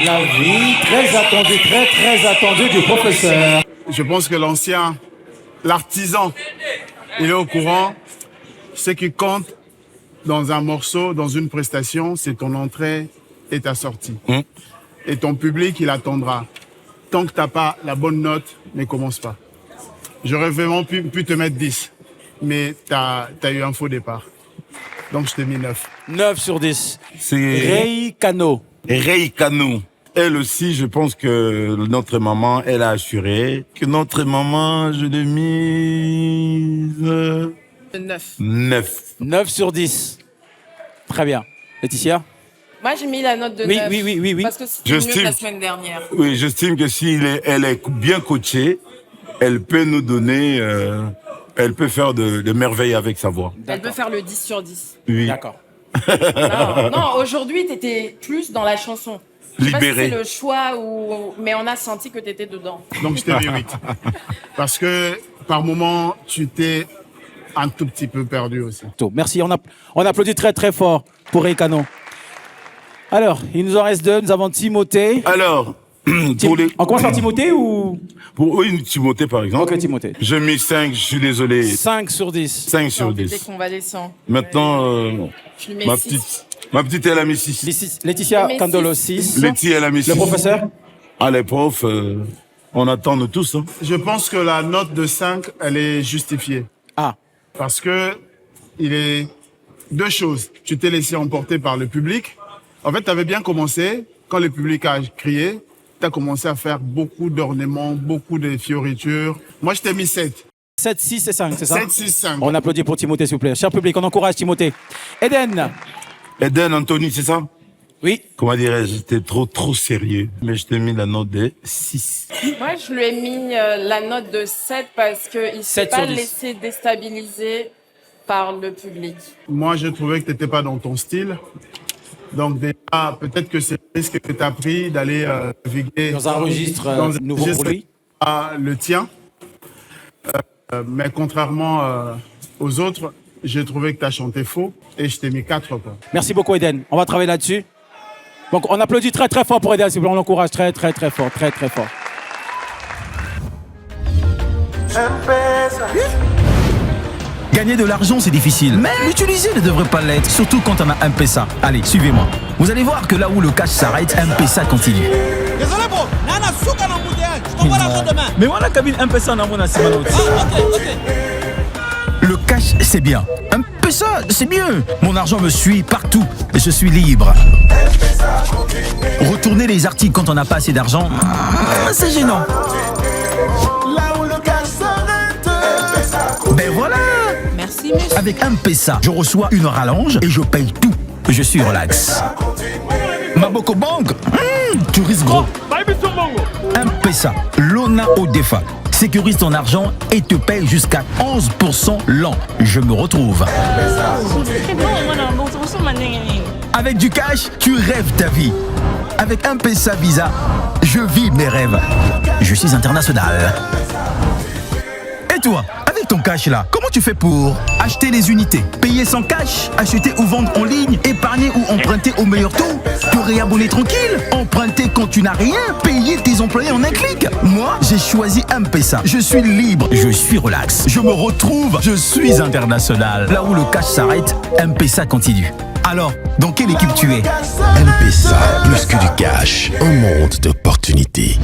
La vie très attendue, très, très attendue du professeur. Je pense que l'artisan, il est au courant. Ce qui compte dans un morceau, dans une prestation, c'est ton entrée et ta sortie. Et ton public, il attendra. Tant que tu n'as pas la bonne note, ne commence pas. J'aurais vraiment pu te mettre 10, mais tu as eu un faux départ. Donc je t'ai mis 9. 9 sur 10. C'est Rei Kano. Rei Kano. Elle aussi, je pense que notre maman, elle a assuré que notre maman, je l'ai mise... 9. 9. 9 sur 10. Très bien. Laetitia? Moi, j'ai mis la note de 9. Oui. Parce que c'était mieux que la semaine dernière. Oui, j'estime que si elle est bien coachée, elle peut nous donner... elle peut faire de merveilles avec sa voix. Elle peut faire le 10 sur 10. Oui. D'accord. Non, aujourd'hui, tu étais plus dans la chanson. Je sais pas si c'est le choix, mais on a senti que tu étais dedans. Donc je t'ai mis 8. Parce que par moment, tu t'es un tout petit peu perdu aussi. Merci, on applaudit très très fort pour Rei Kano. Alors, il nous en reste 2, nous avons Timothée. Alors, On commence par Timothée ou Oui, Timothée par exemple. Ok, Timothée. J'ai mis 5, je suis désolé. 5 sur 10. 5 sur 10. Des convalescents. Maintenant, Je lui mets ma petite, elle a mis 6. Laetitia Candolo, 6. Laetitia, elle a mis 6. Le professeur Les profs, on attend de tous. Hein. Je pense que la note de 5, elle est justifiée. Parce que il est deux choses. Tu t'es laissé emporter par le public. En fait, tu avais bien commencé. Quand le public a crié, tu as commencé à faire beaucoup d'ornements, beaucoup de fioritures. Moi, je t'ai mis 7. 7, 6 et 5, c'est ça? 7, 6, 5. On applaudit pour Timothée, s'il vous plaît. Cher public, on encourage Timothée. Eden, Anthony, c'est ça? Oui. Comment dirais-je, j'étais trop sérieux. Mais je t'ai mis la note de 6. Moi, je lui ai mis la note de 7 parce qu'il ne s'est pas laissé déstabiliser par le public. Moi, je trouvais que tu n'étais pas dans ton style. Donc déjà, peut-être que c'est le risque que tu as pris d'aller naviguer dans un registre nouveau pour lui. Le tien. Mais contrairement aux autres, j'ai trouvé que tu as chanté faux et je t'ai mis 4 points. Merci beaucoup, Eden. On va travailler là-dessus. Donc, on applaudit très très fort pour Eden, s'il vous plaît. On l'encourage très très très fort, très très fort. Gagner de l'argent, c'est difficile, mais l'utiliser ne devrait pas l'être, surtout quand on a un M-Pesa. Allez, suivez-moi. Vous allez voir que là où le cash s'arrête, M-Pesa continue. Désolé, bro. Nana, souka dans je t'envoie l'argent demain. Mais voilà, cabine M-Pesa dans mon assiette. Ok. Le cash, c'est bien. M-Pesa, c'est mieux. Mon argent me suit partout. Je suis libre. Retourner les articles quand on n'a pas assez d'argent, c'est gênant. Ben voilà. Merci, monsieur. Avec M-Pesa, je reçois une rallonge et je paye tout. Je suis relax. Maboko Bank, tu risques gros. M-Pesa, Lona Odefa. Sécurise ton argent et te paye jusqu'à 11% l'an. Je me retrouve. Avec du cash, tu rêves ta vie. Avec M-Pesa Visa, je vis mes rêves. Je suis international. Et toi, avec ton cash là, comment tu fais pour acheter des unités, payer sans cash, acheter ou vendre en ligne, épargner ou emprunter au meilleur taux, te réabonner tranquille, emprunter quand tu n'as rien, payer tes employés en un clic? Moi, j'ai choisi M-Pesa. Je suis libre, je suis relax, je me retrouve, je suis international. Là où le cash s'arrête, M-Pesa continue. Alors, dans quelle équipe tu es? M-Pesa, plus que du cash, un monde d'opportunités.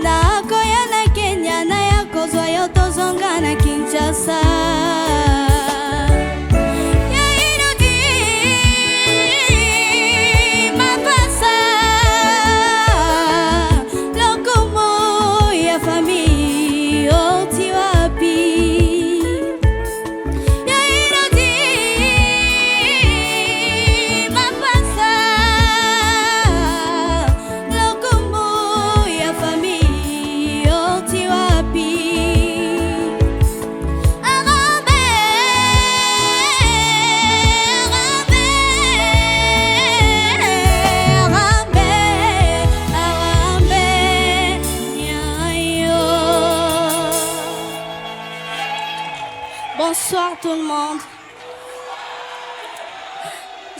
Nakoya na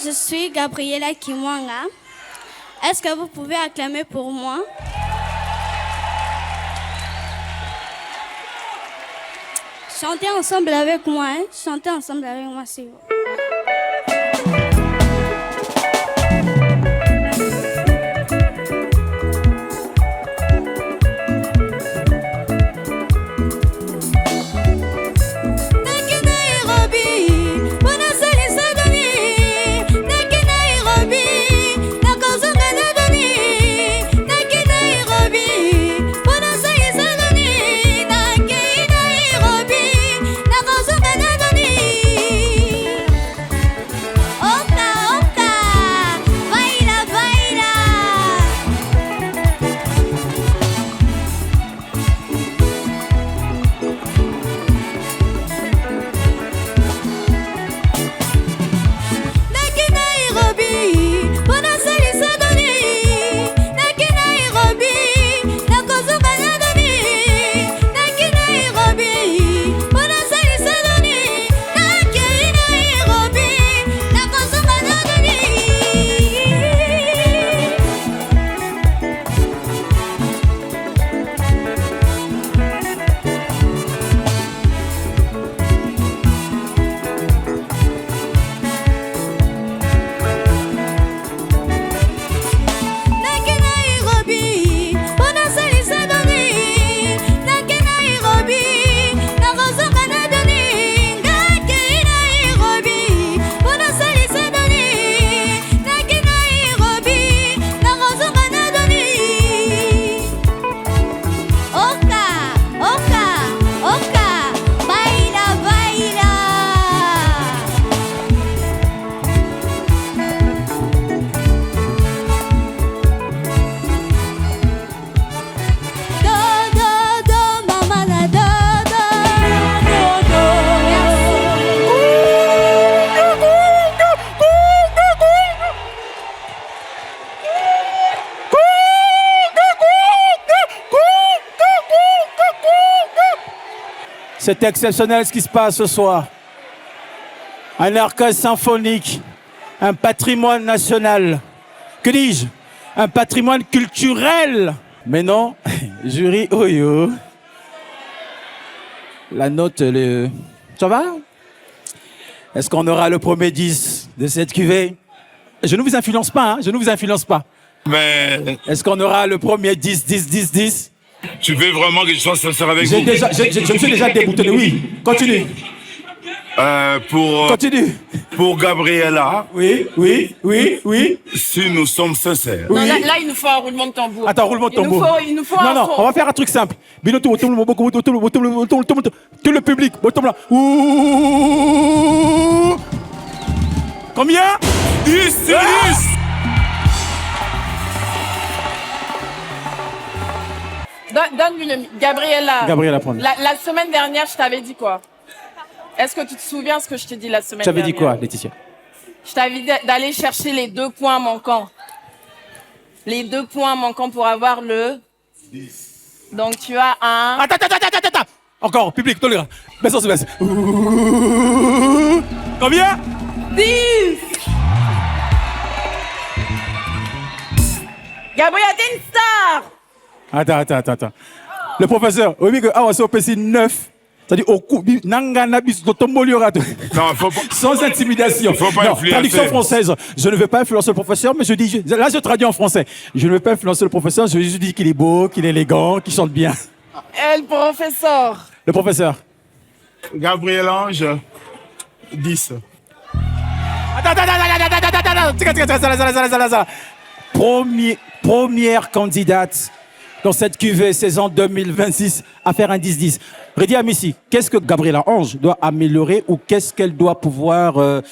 je suis Gabriela Kimwanga. Est-ce que vous pouvez acclamer pour moi? Chantez ensemble avec moi, hein? Chantez ensemble avec moi, s'il vous plaît. C'est exceptionnel ce qui se passe ce soir. Un orchestre symphonique, un patrimoine national. Que dis-je? Un patrimoine culturel. Mais non, jury, oh yo. La note, ça va? Est-ce qu'on aura le premier 10 de cette cuvée? Je ne vous influence pas, hein, je ne vous influence pas. Mais... Est-ce qu'on aura le premier 10? Tu veux vraiment que je sois sincère avec vous? Je me suis déjà déboutonné, oui. Continue. Continue. Pour Gabriela. Oui. Si nous sommes sincères. Non, là, il nous faut un roulement de tambour. Attends, roulement de tambour. Il nous faut un Non, son. on va faire un truc simple. Tout le public. Combien? 10. Donne-lui le... Gabriela, prends-le. La semaine dernière, je t'avais dit quoi? Est-ce que tu te souviens ce que je t'ai dit la semaine dernière? Tu avais dit quoi, Laetitia? Je t'avais dit d'aller chercher les 2 points manquants. Les 2 points manquants pour avoir le... 10. Donc tu as un... Attends. Encore, public, tolérant. Baisse. Combien? 10. Gabriela, t'es une star. Attends. Le professeur, oui, que ah, c'est PC 9. C'est-à-dire, au coup, nangana bis dotomboliorate. Non, faut pas. Sans intimidation. Faut pas influencer. Traduction française. Je ne veux pas influencer le professeur, mais je dis, là, je traduis en français. Je ne veux pas influencer le professeur, je lui dis qu'il est beau, qu'il est élégant, qu'il chante bien. Et le professeur. Le professeur. Gabriel Ange, 10. Attends. Première candidate dans cette cuvée saison 2026 à faire un 10-10. Redi Amissi, qu'est-ce que Gabriela Ange doit améliorer ou qu'est-ce qu'elle doit pouvoir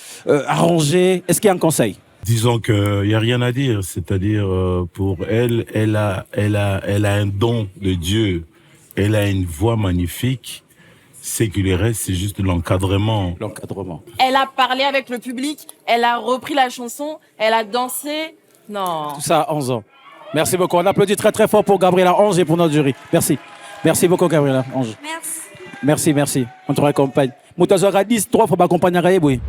arranger? Est-ce qu'il y a un conseil? Disons qu'il n'y a rien à dire. C'est-à-dire, pour elle, elle a un don de Dieu. Elle a une voix magnifique. Ce qui lui reste, c'est juste l'encadrement. Elle a parlé avec le public, elle a repris la chanson, elle a dansé. Non. Tout ça à 11 ans. Merci beaucoup. On applaudit très très fort pour Gabriela Ange et pour notre jury. Merci. Merci beaucoup Gabriela Ange. Merci. Merci. On te raccompagne. Moutazora 10, 3 fois m'accompagner à Raïboui.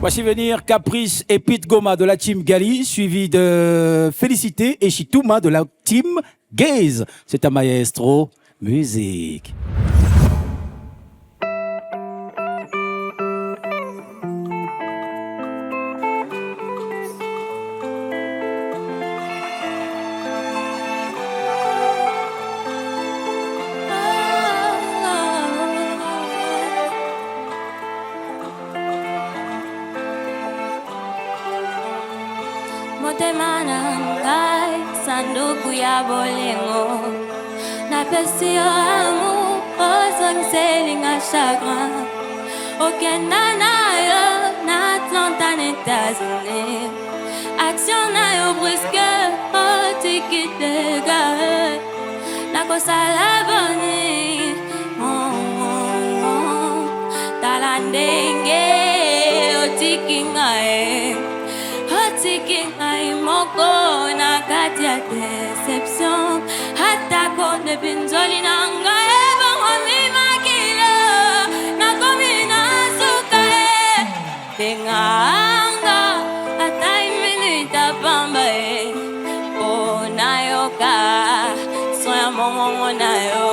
Voici venir Caprice et Pete Goma de la team Gali, suivi de Félicité et Chitouma de la team Gaze. C'est un maestro musique. Motema na ngai sanduku ya bolingo napesi yo amour ozongiseli nga chagrin okenda na yo na Atlanta na États-Unis action na yo brusque otikitega nakosala boni tala ndenge otiki ngai moko na kati ya deception hata konde pinzoli na ngai bongomi makilo nakomi na suka penganga hata iminita pamba ona yoka soya mongongo na yo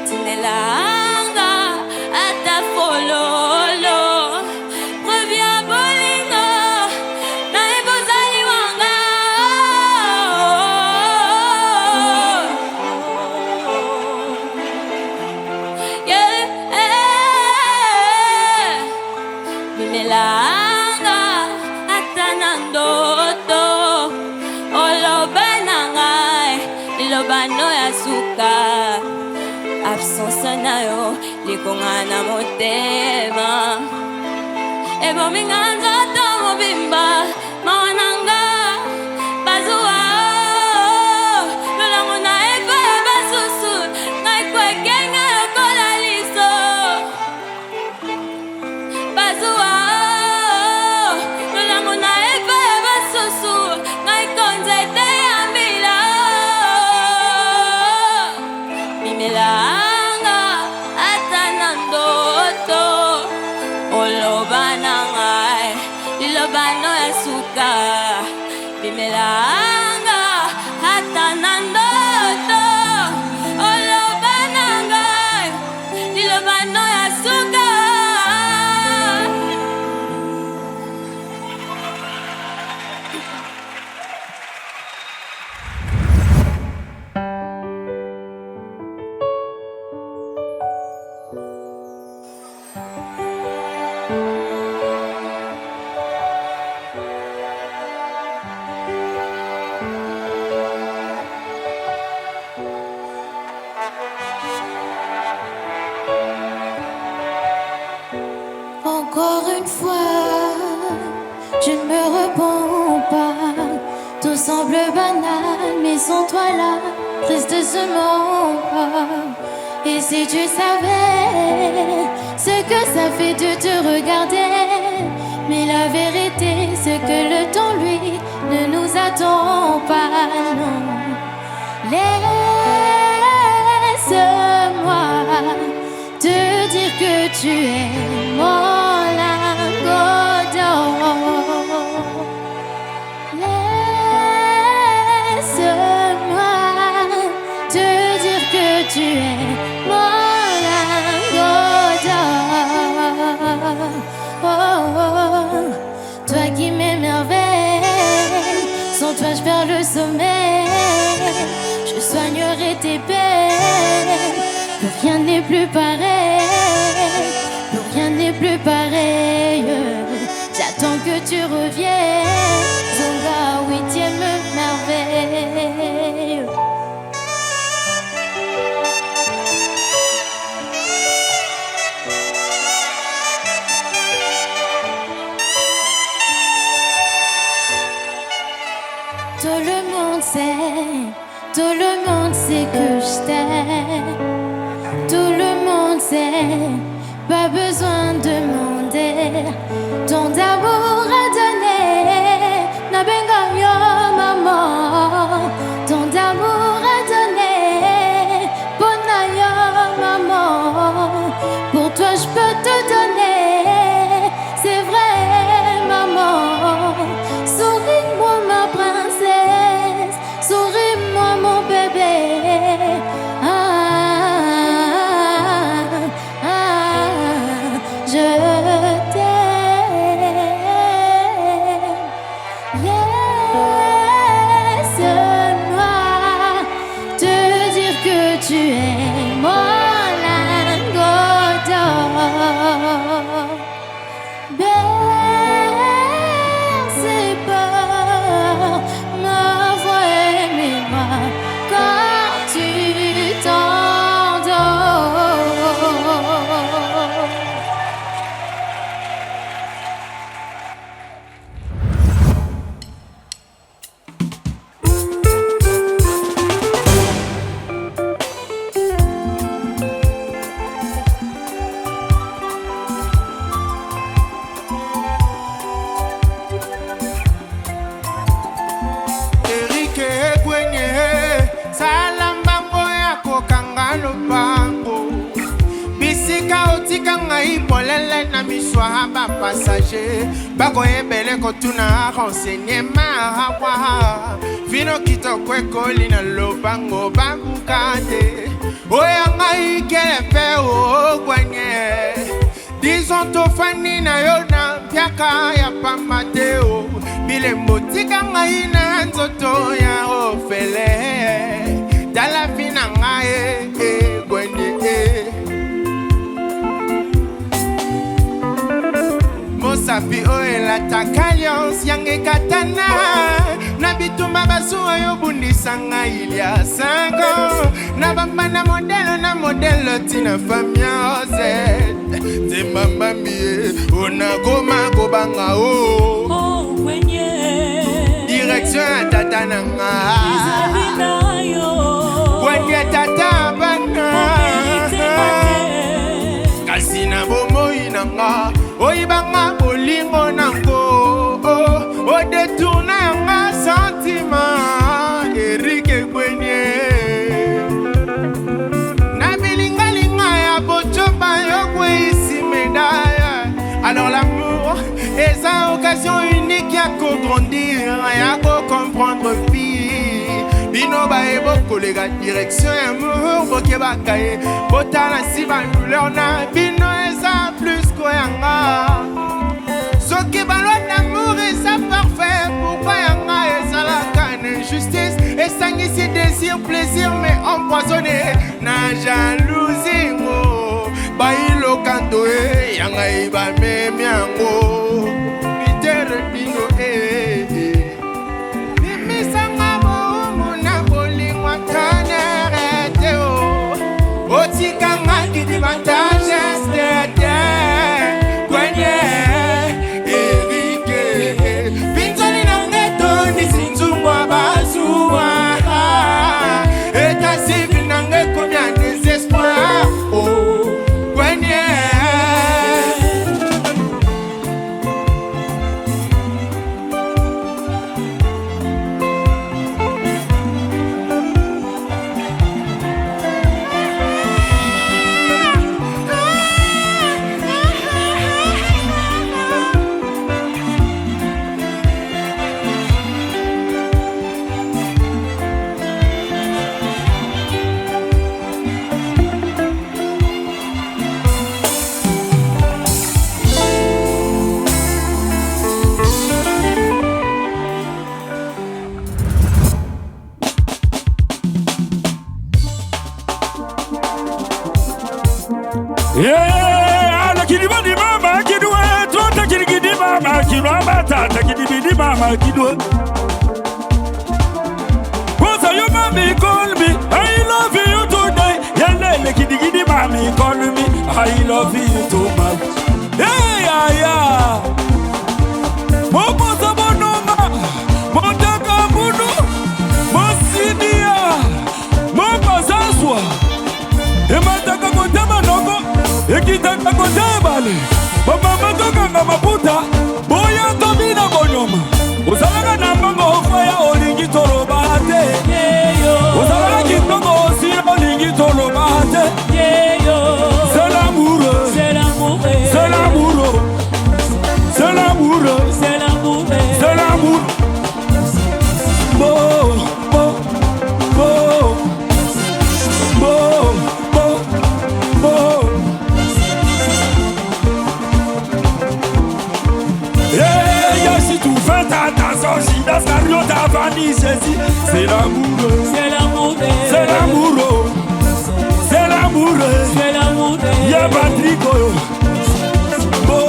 tinelanga hata fololo reviens bolingo absence na yo likonga na motema ebominga nzoto mobimba mawananga bazua lolango na eko ya basusu ngai kwekenge lokola liso bazua lolango na eko ya basusu ngai konzete ya mbila mimela bano ya suka bimelanga hata na ndoto olobana ngai lilo bano ya suka Encore une fois, je ne me repens pas. Tout semble banal, mais sans toi là, triste ce monde. Et si tu savais ce que ça fait de te regarder, mais la vérité, c'est que le temps, lui, ne nous attend pas, non. Laisse-moi te dire que tu es mon lingot d'or. Laisse-moi te dire que tu es mon lingot d'or. Oh, oh, toi qui m'émerveilles, sans toi je perds le sommeil. Je soignerai tes peines. Plus rien n'est plus pareil, plus rien n'est plus pareil. J'attends que tu reviennes, Zonga, huitième merveille. Tout le monde sait que je t'aime. Tout le monde sait, pas besoin de demander. Ton amour à donner, na benga yo maman. Ton amour à donner, bona yo maman. Pour toi je peux te donner, c'est vrai. Erike kwenye salambango ya kokanga lopango bisika otika ngai polele na miswa ba passager bako ebele kotuna renseignement hawa vino kitoko ekoli na lopango bambukate oya ngai kelepe o kwenye disons tofani na yo na mpiaka ya pamateo bile motika ngai na nzoto ya ofele tala fina ngai kwenye mosapi oela takaliance yange katana na bituma basuwa yo bundisa ngai ilia 5 ans na bambana modelo tina famia ozet zemamba mie onakoma kobanga o kwenye direction ya tata nanga kwenye tata bana kasi na bomoi nanga oibanga bolingo nango o detourna yanga sentiment Erike kwenye na bilingalinga ya bochoba yokwe isi médaille. Alors l'amour est une occasion unique ya ko-grandir ya ko-comprendre vie bino bae bokolega direction ya amour bokeba kaye botala si banduleur na bino eza plus koyanga soki baloi d'amour eza parfait pourquoi yanga ezalaka na injustice esangisi désir plaisir mais empoisonné na jalousie ngo bailokanto yanga ibamemi yango bitere bino bimisanga bomo na bolingwa kanerete o otikanga kidivantage stete kwenye Erike pinzoli na ngeto nisinzungwa basuwa eta sivi na nge combien désespoir oh kwenye Yeah, ala kidwa di mama kidwa, trota kidi mama kidwa, batata kidi mama kidwa. Bosa you mami call me, I love you today. Yelele kidi mami call me, I love you too much. Yeah, yeah. Bosa bonoma, botaka bunu, bosidia, mopasaswa. Emataka kotaba noko. Ekitaka kotebale Baba toka na maputa Boya tobina bonyoma Usalaga na mbango ofaya olingi tolo bahate Usalaga kitongo osira olingi tolo bahate C'est l'amour C'est l'amour C'est l'amour C'est l'amour C'est l'amour C'est l'amour Bo Bo Bo Bo Bo Bo Si tu fais ta danse, si dans ta rio ta vanille, c'est l'amour, c'est l'amour, c'est l'amour, c'est l'amour, c'est l'amour, y'a Patrick, bo, bo,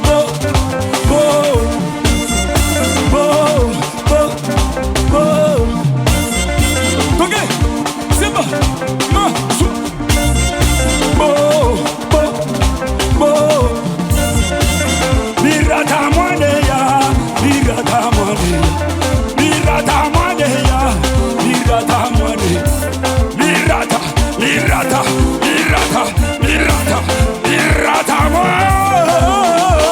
bo, bo, bo, bo, ok, c'est bon, ma, sou, bo, bo, bo, mirata mwane ya, mirata mwane, mirata mwane ya, mirata mwane, mirata, mirata, mirata, mirata, mirata mwane.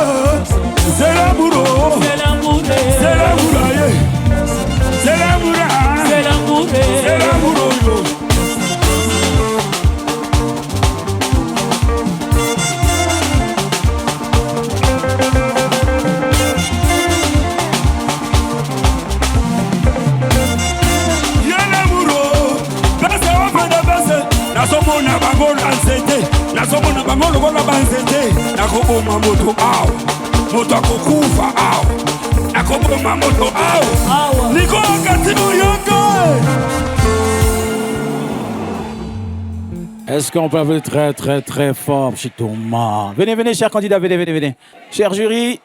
bango na nzete nazomona bango lokola banzete nakoboma moto awa moto akokufa awa nakoboma moto awa niko akati moyongo. Est-ce qu'on peut appeler très très très fort chez Thomas? Venez, venez, chers candidats, venez, venez, venez. Cher jury,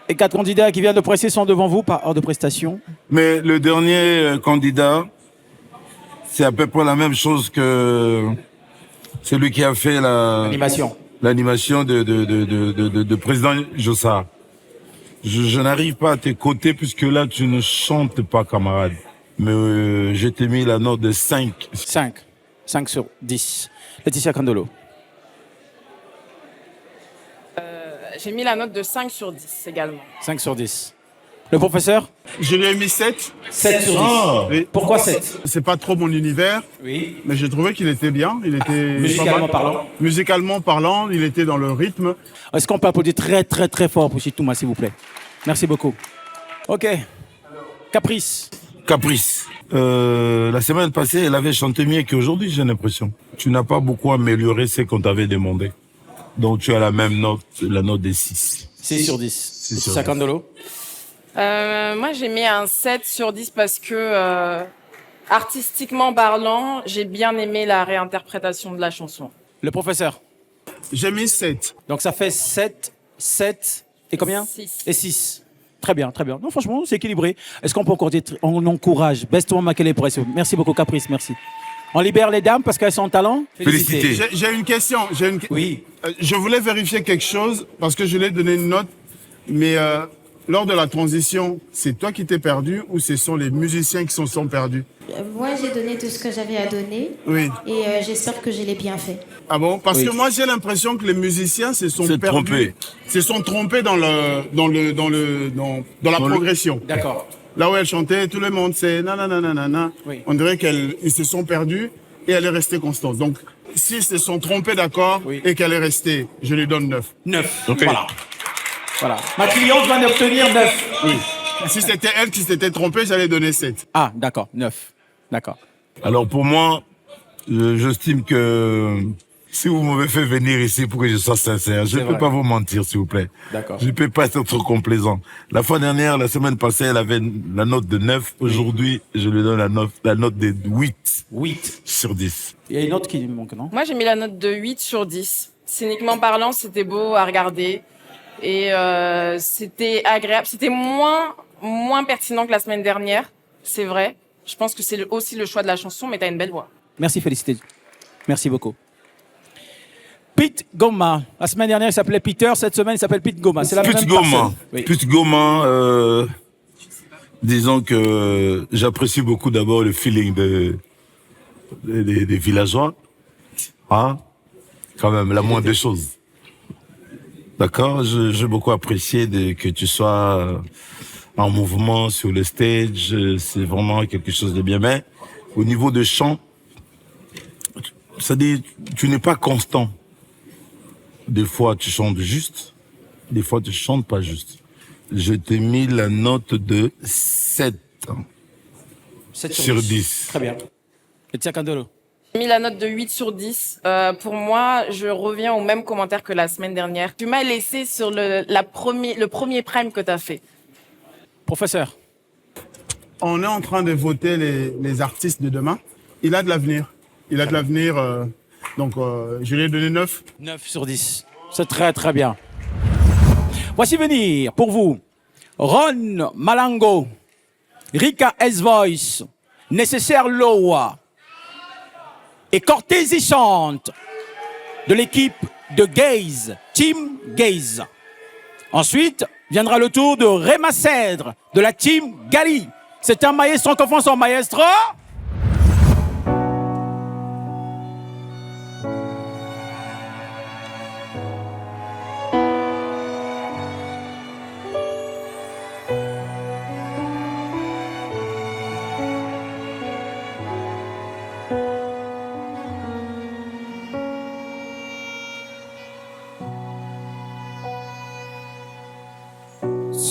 les 4 candidats qui viennent de presser sont devant vous par ordre de prestation. Mais le dernier candidat, c'est à peu près la même chose que celui qui a fait l'animation de président Jossard. Je n'arrive pas à tes côtés puisque là, tu ne chantes pas, camarade. Mais je t'ai mis la note de 5. 5 sur 10. Laetitia Candolo. J'ai mis la note de 5 sur 10 également. 5 sur 10. Le professeur? Je lui ai mis 7. 7 sur 10. Oh. Oui. Pourquoi 7? C'est pas trop mon univers. Oui. Mais j'ai trouvé qu'il était bien. Il était musicalement parlant. Musicalement parlant, il était dans le rythme. Est-ce qu'on peut applaudir très très très fort pour Chitouma, s'il vous plaît? Merci beaucoup. Ok. Caprice. La semaine passée, elle avait chanté mieux qu'aujourd'hui, j'ai l'impression. Tu n'as pas beaucoup amélioré ce qu'on t'avait demandé. Donc tu as la même note, la note des 6. 6 sur 10. Laetitia Candolo. Moi, j'ai mis un 7 sur 10 parce que, artistiquement parlant, j'ai bien aimé la réinterprétation de la chanson. Le professeur? J'ai mis 7. Donc ça fait 7 et combien? 6. Et 6. Très bien, très bien. Non, franchement, c'est équilibré. Est-ce qu'on peut encore dire, on encourage Bestement Makele Presso. Merci beaucoup, Caprice, merci. On libère les dames parce qu'elles sont en talent. Félicité. J'ai une question. Oui. Je voulais vérifier quelque chose parce que je lui ai donné une note, mais lors de la transition, c'est toi qui t'es perdu ou ce sont les musiciens qui se sont perdus? Moi, j'ai donné tout ce que j'avais à donner. Oui. Et j'espère que je l'ai bien fait. Ah bon? Parce Oui. que moi, j'ai l'impression que les musiciens se sont perdus. trompés. Se sont trompés dans la progression. D'accord. Là où elle chantait, tout le monde c'est nanana. Oui. On dirait qu'ils se sont perdus et elle est restée constante. Donc, s'ils se sont trompés d'accord et qu'elle est restée, je lui donne 9. 9. Ok. Voilà. Ma cliente va obtenir 9. Oui. Si c'était elle qui s'était trompée, j'allais donner 7. Ah, d'accord. 9. D'accord. Alors pour moi, j'estime que si vous m'avez fait venir ici pour que je sois sincère, je ne peux pas vous mentir, s'il vous plaît. D'accord. Je ne peux pas être trop complaisant. La fois dernière, la semaine passée, elle avait la note de 9. Aujourd'hui, je lui donne la note de 8. 8 sur 10. Il y a une autre qui me manque, non? Moi, j'ai mis la note de 8 sur 10. Scéniquement parlant, c'était beau à regarder. Et c'était agréable. C'était moins pertinent que la semaine dernière, c'est vrai. Je pense que c'est aussi le choix de la chanson, mais tu as une belle voix. Merci, félicité. Merci beaucoup. Pete Goma. La semaine dernière, il s'appelait Peter. Cette semaine, il s'appelle Pete Goma. C'est la même personne. Oui. Pete Goma, disons que j'apprécie beaucoup d'abord le feeling des villageois. Hein? Quand même, la moindre des choses. D'accord? J'ai beaucoup apprécié que tu sois en mouvement sur le stage. C'est vraiment quelque chose de bien. Mais au niveau de chant, c'est-à-dire, tu n'es pas constant. Des fois, tu chantes juste. Des fois, tu chantes pas juste. Je t'ai mis la note de 7. 7 sur 10. Très bien. Laetitia Candolo. J'ai mis la note de 8 sur 10. Pour moi, je reviens au même commentaire que la semaine dernière. Tu m'as laissé sur le premier prime que tu as fait. Professeur. On est en train de voter les artistes de demain. Il a de l'avenir. Il a de l'avenir. Donc, je lui ai donné 9. 9 sur 10. C'est très, très bien. Voici venir pour vous Ron Malango, Rika S-Voice, Nécessaire Loa et Cortési chante de l'équipe de Gaze, Team Gaze. Ensuite, viendra le tour de Réma Cèdre de la Team Gali. C'est un maestro, on confond son maestro.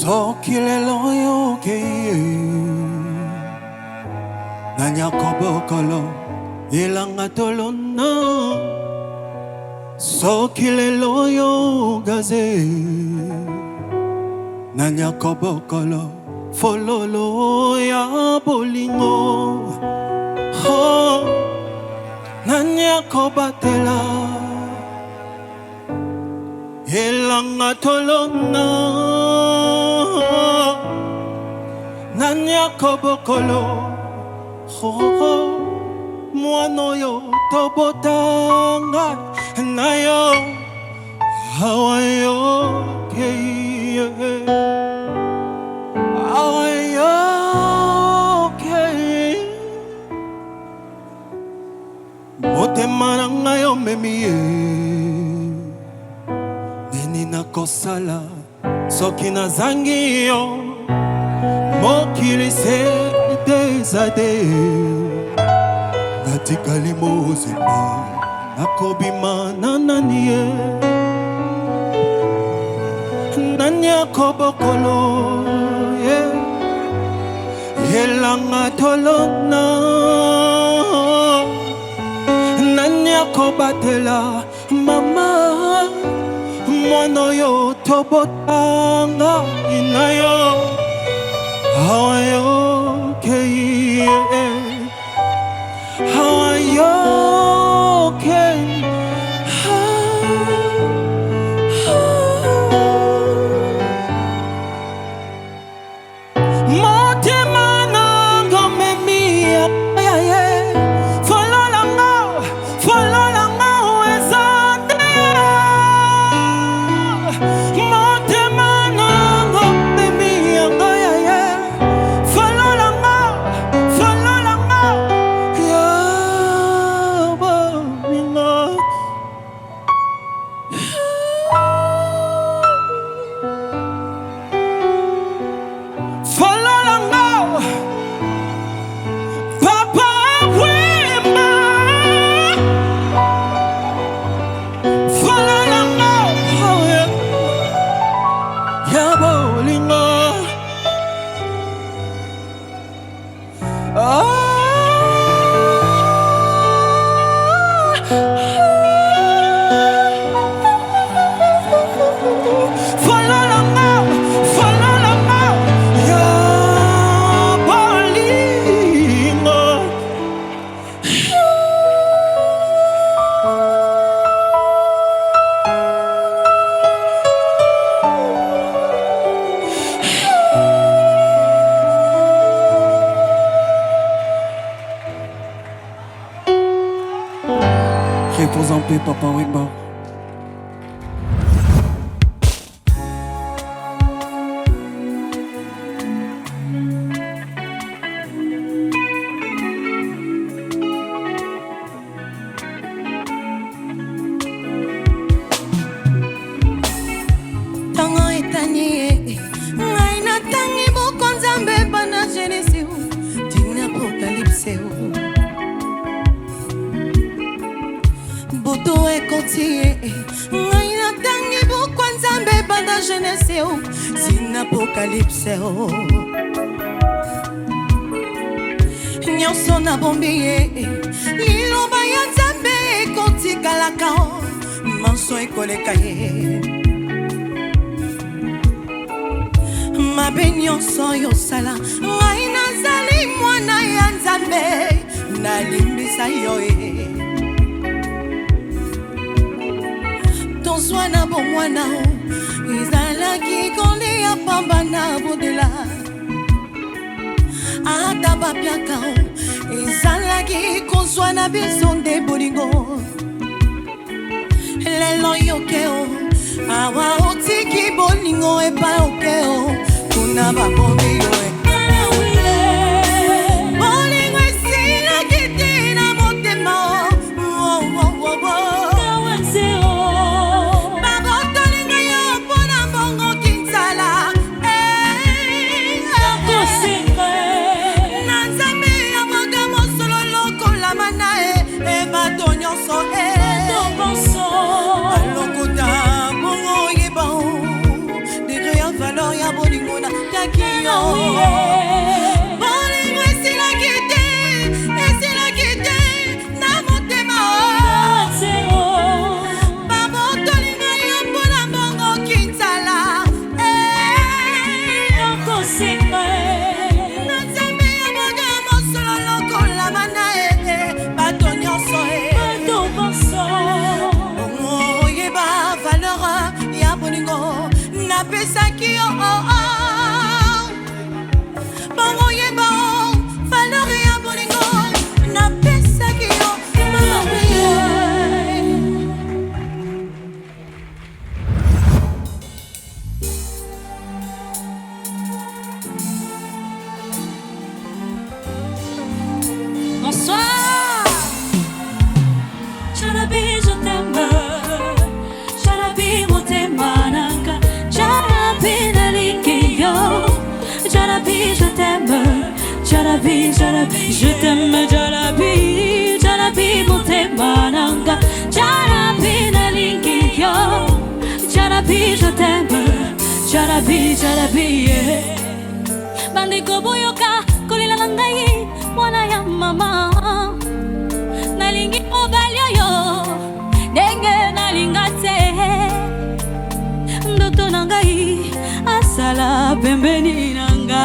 soki lelo yokeye nanyakobokolo elanga tolono soki lelo yo gaze nanyaka bokolo fololo ya bolingo oh, nanyaka batela elanga tolona nanyaka bokolo oh, mwana oyo tobotanga nayo hawayo keye hawayo keye motema na ngai omemi ye nini nakosala soki nazangi yo mokili se desade natikali mozima nakobima na nani ye nani akobokolo ye yelanga tolona nani akobatela mama mwana oyo tobotanga inayo hawayo keye hawayo Repose en paix, Papa Wemba. Tango etanie, ngai natangi bokonzambe bana Genesis, tina apocalypse. Boto ekotie, ngai natangi bokonzambe bana Genesis, tina apocalypse. Nyonso na bombi ye, liloba ya Nzambe ekotikalaka, manso ekoleka ye. Mabe nyonso yosala, ngai nazali mwana ya Nzambe, nalimbisa yo ye. Tozwa na bomwana, ezalaki kolia pamba na bodela. Ata bapiaka, ezalaki kozwa na biso nde bolingo. Lelo yokeo, awa otiki bolingo epa okeo. Kuna babomi yo bolingo esila kiti na motema babotolinga yo mpona mbongo kinsala na Nzambe ya maga mosolo lokola mana ebato nyonso alokota bongo yeba degré ya valeur ya bolingo na kakio bolingo esila kite na motema yo bongo yeba valeur ya bolingo napesaki yo Bonsoir, Jarabi, je t'aime. Jarabi, motema nanga. Jarabi, naliki yo. Jarabi, je t'aime. Jarabi, Jarabi, je t'aime. Jarabi, Jarabi, motema nanga. Jarabi, naliki yo. Jarabi, je t'aime. Jarabi, Jarabi, yeah. Bandiko boyoka, kolila nangai. Mwana ya mama nalingi mobali oyo ndenge nalinga te ndoto na ngai asala pembeni na nga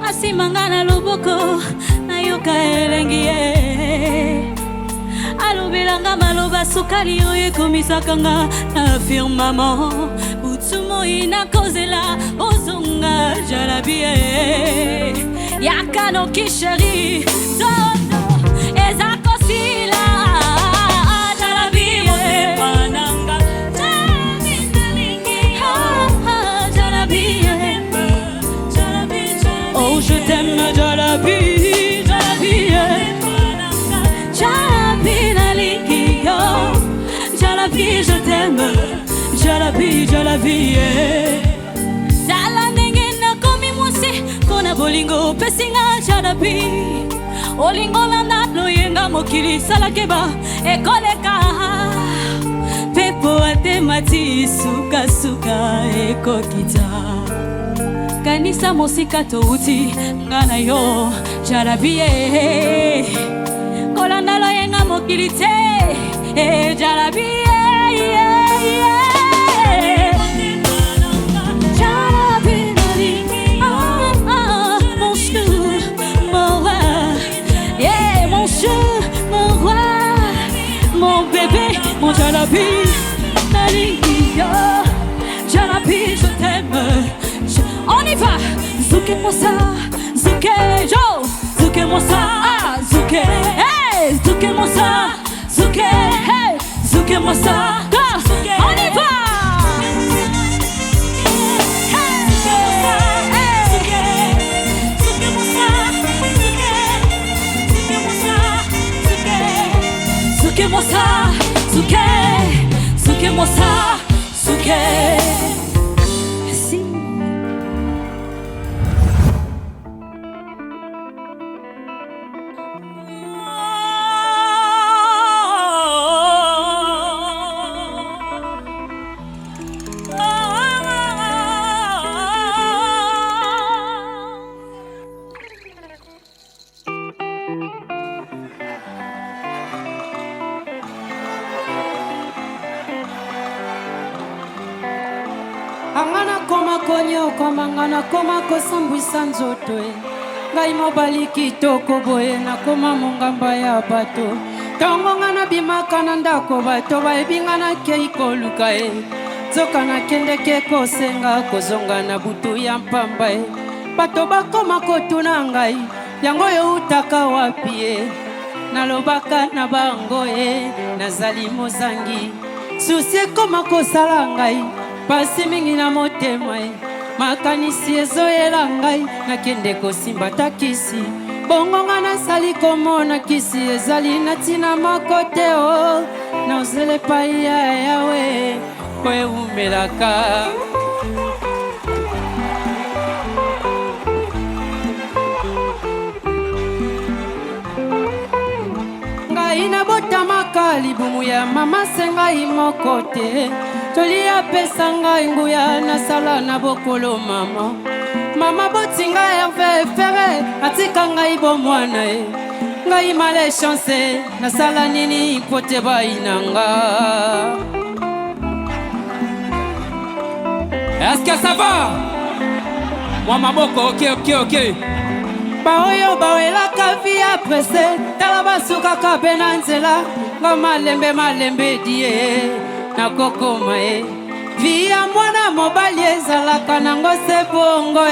asimanga na loboko nayoka elengi ye alobelanga maloba sukali oyo ekomisaka nga na firmament butumoi nakozela ozonga Jarabi ye Yakano kisheri Zozo Ezako sila Jarabi motema nanga Jarabi nalingi Jarabi Jarabi Oh je t'aime Jarabi Jarabi Jarabi nalingi Jarabi je t'aime Jarabi Jarabi Zala ndenge nakomi mwasi Kona bolingo pesinga Jarabi Olingo landa loyenga mokili salakeba ekoleka Pepo atemati suka suka ekokita Kanisa mosika touti ngana yo Jarabi Kolanda loyenga mokili te Jarabi Mon Jarabi, nalingi yo Jarabi, je t'aime On y va Zouke moi ça Zouke yo Zouke moi ça Ah Zouke Hey Zouke moi ça Zouke Hey Zouke moi ça Go On y va Zouke-moi ça, Zouke, Zouke-moi ça, Zouke. Si. Angana koma konyo koma ngana koma kosambwisa nzoto ngai mobali kitoko boye nakoma mongamba ya bato ntango ngana bimaka na ndako bato bayebi nga nakei koluka nzoka nakendeke kosenga kozonga na butu ya mpamba bato bakoma kotuna ngai yango oyo utaka wapi nalobaka na bango nazali mozangi susi ekoma kosala ngai pasi mingi na motema makanisi ezoyela ngai nakende kosimba takisi bongo nga nasali komona kisi ezali na ntina moko te naozela epai ya yawe po ewumelaka ngai nabotamaka libumu ya mama sengai moko te toli apesa ngai nguya nasala na bokolo mama mama botinga Hervé Ferré atika ngai bomwana ngai malechance nasala nini po te bainanga Est-ce que ça va? Moi maboko ok baoyo bawelaka vi aprese tala basukaka mpe na nzela nga malembe die nakokoma via mwana mobali ezalaka nango se bongo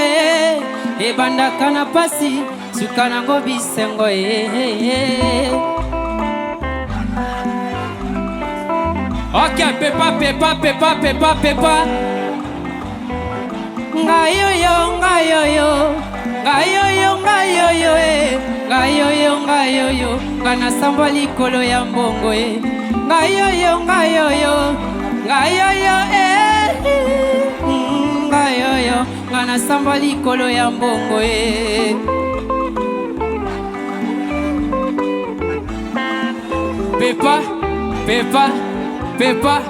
ebandaka na pasi suka nango bisengo Ok, pepa ngayoyo ngana samba likolo ya mbongo ngayoyo ngana samba likolo ya mbongo pepa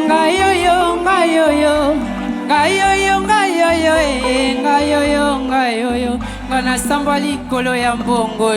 ngayoyo ngana samba likolo ya mbongo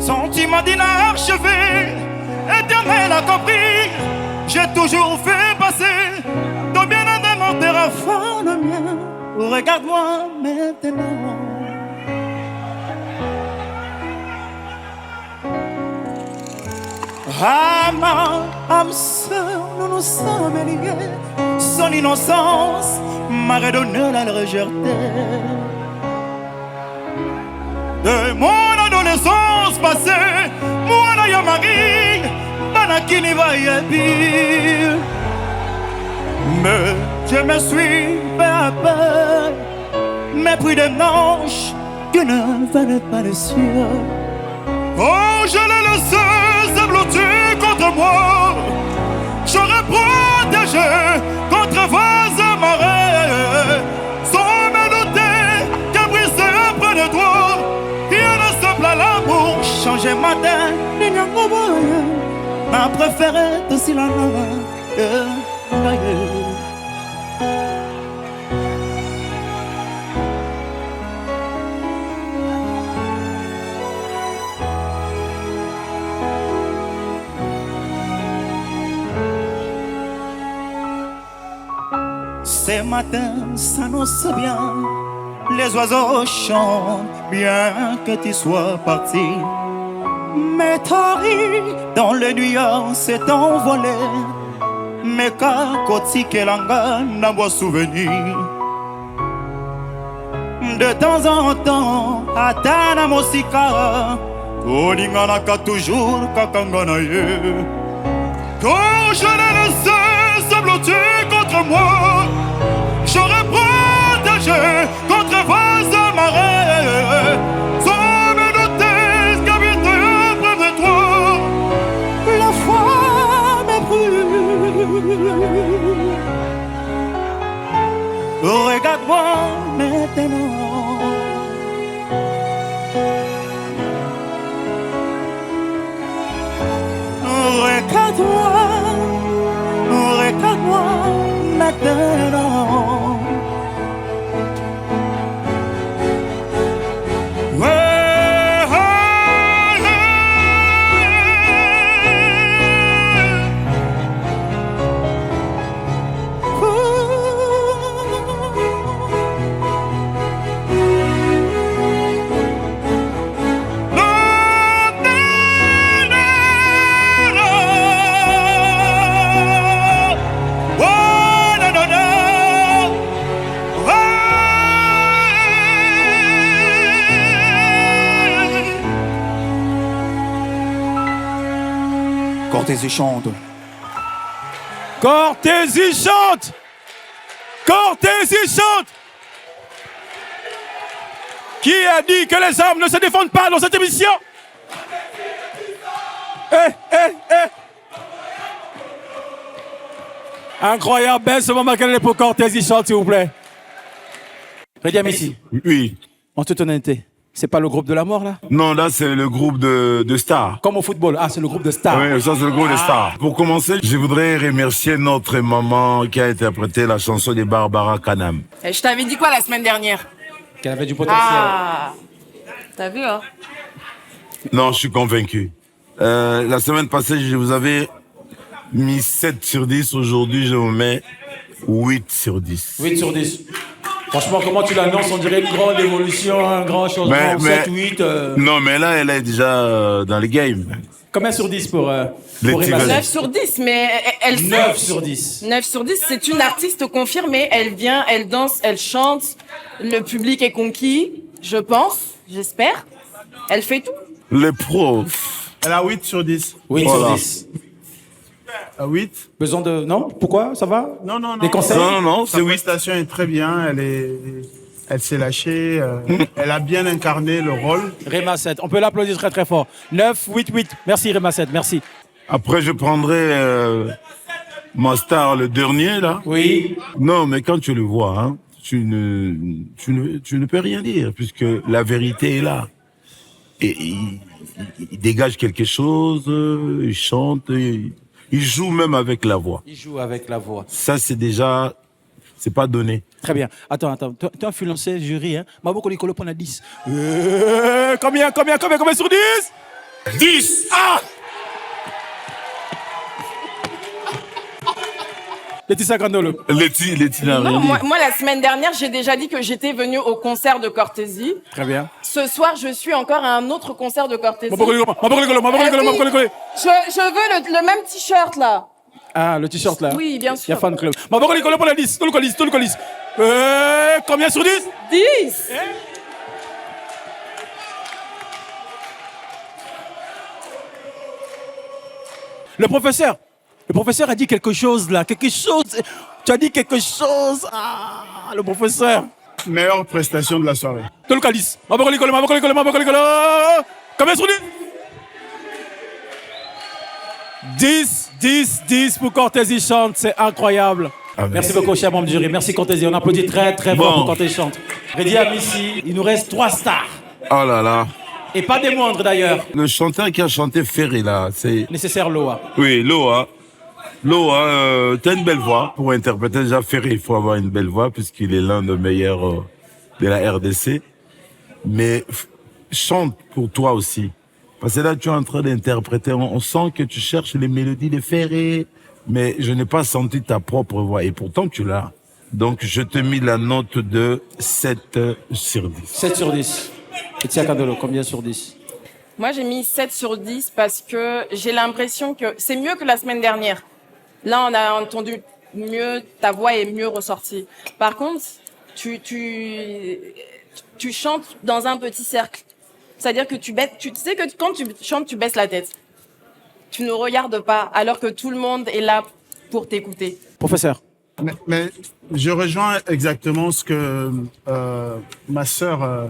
Sentiment d'inachevé, éternel accompli, j'ai toujours fait passer ton bien de mon terraforme le mien. Regarde-moi maintenant. Âme sœur, nous nous sommes liés. Son innocence m'a redonné la légèreté de mon adolescence passée. Moi, yo mari, banakini va y être. Mais je me suis fait à peu mépris des manches qui ne valaient pas les cieux. Oh, je l'ai laissé se blottir contre moi. J'aurais protégé contre vents et marées. Sans me douter qu'un brisé près de toi. Rien ne semble à l'amour. Changer matin, ma préférée de si la Ces matins s'annoncent bien, les oiseaux chantent, bien que tu sois parti. Mais ta rire dans les nuages s'est envolé. Mais kakoti kelanga n'a pas souvenir. De temps en temps, atana mosika, olingana ka toujours kakangana ye. Quand je l'ai laissé se blottir contre moi, j'aurais protégé contre vents et marées. Sans me douter qu'habiter près de toi, la foi me brûle. Regarde-moi maintenant. Regarde-moi maintenant. Cortésie chante. Cortésie chante. Cortésie chante. Qui a dit que les armes ne se défendent pas dans cette émission? Incroyable, belle ce moment qu'elle est pour Cortésie chante, s'il vous plaît. Rediam ici. Oui. En toute honnêteté. C'est pas le groupe de la mort, là? Non, là, c'est le groupe de stars. Comme au football. Ah, c'est le groupe de stars. Oui, ça, c'est le groupe de stars. Pour commencer, je voudrais remercier notre maman qui a interprété la chanson de Barbara Kanam. Et je t'avais dit quoi la semaine dernière? Qu'elle avait du potentiel. Ah, t'as vu, hein? Non, je suis convaincu. La semaine passée, je vous avais mis 7 sur 10. Aujourd'hui, je vous mets 8 sur 10. 8 sur 10. Franchement, comment tu l'annonces? On dirait une grande évolution, un grand changement. 7, 8. Non, mais là, elle est déjà dans le game. Combien sur 10 pour Emma? 9 sur 10, mais elle 9 sur 10. 9 sur 10, c'est une artiste confirmée. Elle vient, elle danse, elle chante. Le public est conquis, je pense, j'espère. Elle fait tout. Les profs. Elle a 8 sur 10. 8 sur 10. 8. Besoin de... Non? Pourquoi? Ça va? Non, non, non. Des conseils? Non, sa prestation est très bien. Elle s'est lâchée. Elle a bien incarné le rôle. Rema 7. On peut l'applaudir très très fort. 9, 8, 8. Merci Rema 7, merci. Après, je prendrai ma star, le dernier, là. Oui. Non, mais quand tu le vois, hein, tu ne peux rien dire, puisque la vérité est là. Et il dégage quelque chose, il chante, il joue même avec la voix. Il joue avec la voix. Ça, c'est déjà... C'est pas donné. Très bien. Attends. Tu as influencé le jury, hein? Maboko Likolo pour 10. Combien sur 10? 10! Ah! Laetitia Grandolo. Laetitia Non, moi, la semaine dernière, j'ai déjà dit que j'étais venue au concert de Cortésie. Très bien. Ce soir, je suis encore à un autre concert de Cortésie. Maboko Likolo. Je veux le même t-shirt, là. Ah, le t-shirt, là? Oui, bien sûr. Il y a fan club. Maboko Likolo pour 10. Tout le colis. Combien sur 10? 10. Le professeur a dit quelque chose là, tu as dit quelque chose. Ah, le professeur. Meilleure prestation de la soirée. Tout le calice. Maboko Likolo. Combien sur 10? 10 pour Cortésie chante, c'est incroyable. Ah, merci beaucoup, cher membre du jury. Merci Cortésie, on applaudit très très fort pour Cortésie chante. Reddy Amissi, il nous reste 3 stars. Oh là là. Et pas des moindres d'ailleurs. Le chanteur qui a chanté Ferré, là, c'est... Nécessaire Loa. Oui, Loa. Loa, t'as une belle voix. Pour interpréter déjà Ferré, il faut avoir une belle voix, puisqu'il est l'un des meilleurs de la RDC. Mais chante pour toi aussi. Parce que là, tu es en train d'interpréter. On sent que tu cherches les mélodies de Ferré, mais je n'ai pas senti ta propre voix. Et pourtant, tu l'as. Donc, je te mis la note de 7 sur 10. 7 sur 10. Laetitia Grandolo, combien sur 10? Moi, j'ai mis 7 sur 10 parce que j'ai l'impression que c'est mieux que la semaine dernière. Là, on a entendu mieux, ta voix est mieux ressortie. Par contre, tu chantes dans un petit cercle. C'est-à-dire que tu sais que quand tu chantes, tu baisses la tête. Tu ne regardes pas, alors que tout le monde est là pour t'écouter. Professeur. Mais je rejoins exactement ce que ma sœur,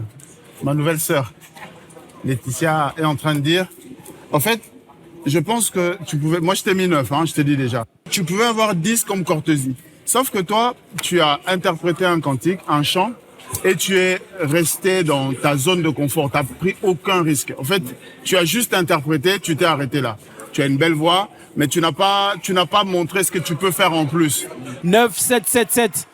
ma nouvelle sœur, Laetitia, est en train de dire. En fait, je pense que tu pouvais... Moi, je t'ai mis 9, je t'ai dit déjà. Tu pouvais avoir 10 comme Cortésie. Sauf que toi, tu as interprété un cantique, un chant, et tu es resté dans ta zone de confort. Tu n'as pris aucun risque. En fait, tu as juste interprété, tu t'es arrêté là. Tu as une belle voix, mais tu n'as pas montré ce que tu peux faire en plus. 9, 7, 7, 7.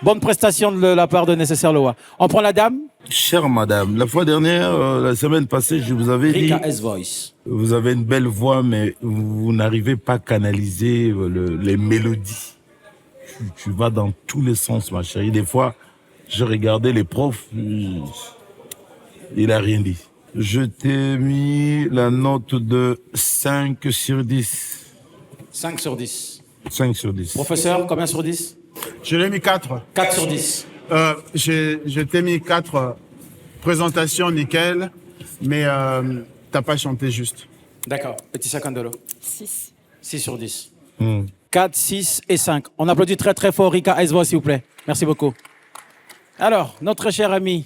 Bonne prestation de la part de Nécessaire Loa. On prend la dame? Chère madame, la fois dernière, la semaine passée, je vous avais dit... Rika S-Voice. Vous avez une belle voix, mais vous n'arrivez pas à canaliser les mélodies. Tu vas dans tous les sens, ma chérie. Des fois, je regardais les profs, il a rien dit. Je t'ai mis la note de 5 sur 10. 5 sur 10. 5 sur 10. Professeur, combien sur 10? Je l'ai mis 4. 4 sur 10. Je t'ai mis 4. Présentation nickel, mais t'as pas chanté juste. D'accord. Laetitia Grandolo. 6. 6 sur 10. 4, 6 et 5. On applaudit très très fort Rika S-Voice, s'il vous plaît. Merci beaucoup. Alors, notre cher ami,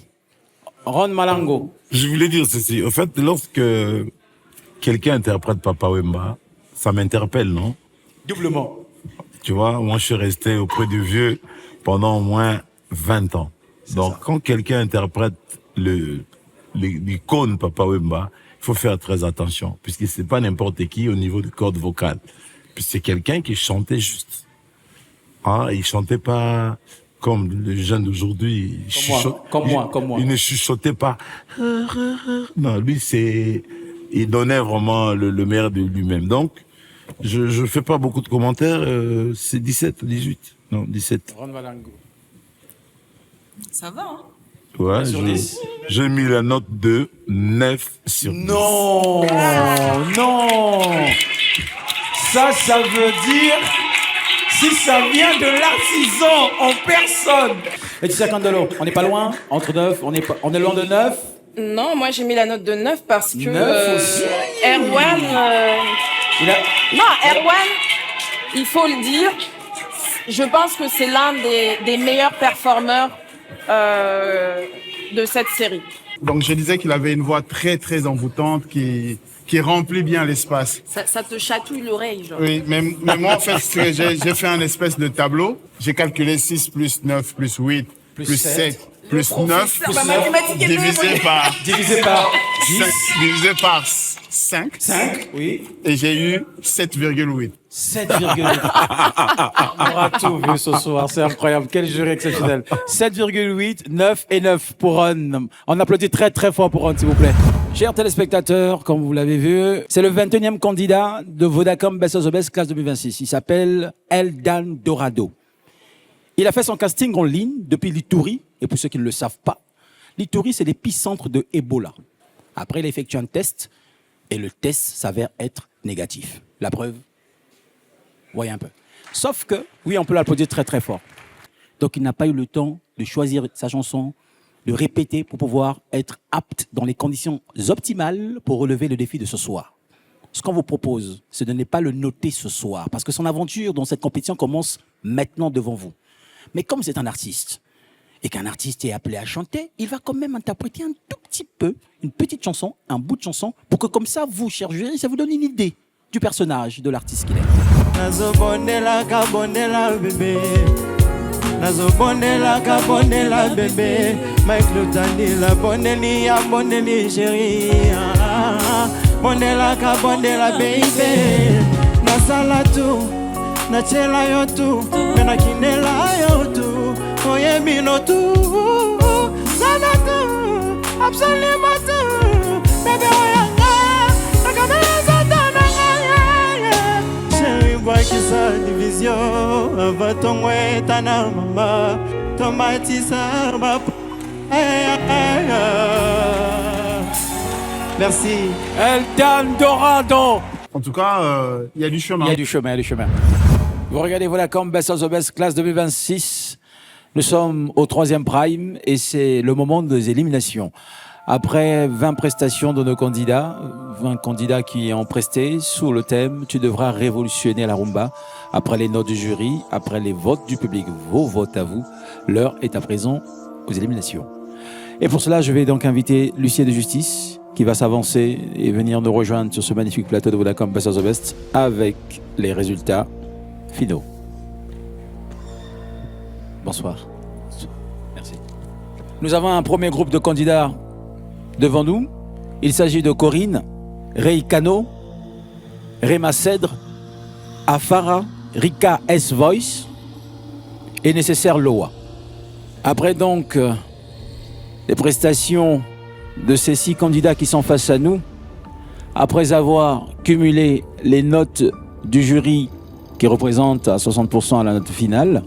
Ron Malango. Je voulais dire ceci. En fait, lorsque quelqu'un interprète Papa Wemba, ça m'interpelle, non? Doublement. Tu vois, moi, je suis resté auprès du vieux pendant au moins 20 ans. Donc, quand quelqu'un interprète l'icône Papa Wemba, il faut faire très attention, puisque c'est pas n'importe qui au niveau de cordes vocales. Puis c'est quelqu'un qui chantait juste. Ah, il chantait pas comme les jeunes d'aujourd'hui. Comme moi. Il ne chuchotait pas. Non, lui, il donnait vraiment le meilleur de lui-même. Donc, je fais pas beaucoup de commentaires, c'est 17 ou 18. Non, 17. Ça va, hein? Ouais, j'ai mis la note de 9 sur 10. Non. Ça veut dire, si ça vient de l'artisan en personne. Et tu sais, Candelo, on n'est pas loin, entre 9, on est loin de 9. Non, moi j'ai mis la note de 9 parce que 9 aussi. Erwan... Non, Erwan, il faut le dire, je pense que c'est l'un des meilleurs performeurs de cette série. Donc je disais qu'il avait une voix très très envoûtante qui remplit bien l'espace. Ça te chatouille l'oreille, genre. Oui, mais moi en fait j'ai fait un espèce de tableau. J'ai calculé 6 plus 9 plus 8 plus 7 plus 9 divisé par 5. 5, oui. Et j'ai eu 7,8. 7,8. On aura tout vu ce soir, c'est incroyable. Quel jury exceptionnel. 7,8, 9 et 9 pour Ron. On applaudit très très fort pour Ron, s'il vous plaît. Chers téléspectateurs, comme vous l'avez vu, c'est le 21e candidat de Vodacom Best of the Best classe 2026. Il s'appelle Eldan Dorado. Il a fait son casting en ligne depuis l'Ituri. Et pour ceux qui ne le savent pas, l'Ituri, c'est l'épicentre de Ebola. Après, il a effectué un test et le test s'avère être négatif. La preuve, voyez un peu. Sauf que, oui, on peut l'applaudir très très fort. Donc, il n'a pas eu le temps de choisir sa chanson, de répéter pour pouvoir être apte dans les conditions optimales pour relever le défi de ce soir. Ce qu'on vous propose, c'est de ne pas le noter ce soir, parce que son aventure dans cette compétition commence maintenant devant vous. Mais comme c'est un artiste, et qu'un artiste est appelé à chanter, il va quand même interpréter un tout petit peu, une petite chanson, un bout de chanson, pour que comme ça, vous, chers jurys, ça vous donne une idée du personnage, de l'artiste qu'il est. Nazobonela kabonela bébé, nazobonela kabonela bébé, Mike Lutani la boneli ya boneli chérie, bonela kabonela baby, nasala tu, nachela yo tu, mena kinela yo tu. Oyemino tu, sana tu, absolument tout. Bébé oyanga, nakameza tananga. Chérie boy qui sa division, avatongwe tana mama, tomati sa ma. Merci. Eldan Dorado. En tout cas, il y a du chemin. Il y a du chemin. Vous regardez Vodacom Best of the Best classe 2026. Nous sommes au 3e prime et c'est le moment des éliminations. Après 20 prestations de nos candidats, 20 candidats qui ont presté sous le thème « Tu devras révolutionner la rumba ». Après les notes du jury, après les votes du public, vos votes à vous, l'heure est à présent aux éliminations. Et pour cela, je vais donc inviter l'huissier de justice qui va s'avancer et venir nous rejoindre sur ce magnifique plateau de Vodacom Best of the Best avec les résultats finaux. Bonsoir. Merci. Nous avons un premier groupe de candidats devant nous. Il s'agit de Corinne, Rei Kano, Rema Cèdre, Afara, Rika S. Voice et Nécessaire Loa. Après donc les prestations de ces 6 candidats qui sont face à nous, après avoir cumulé les notes du jury qui représentent à 60% à la note finale,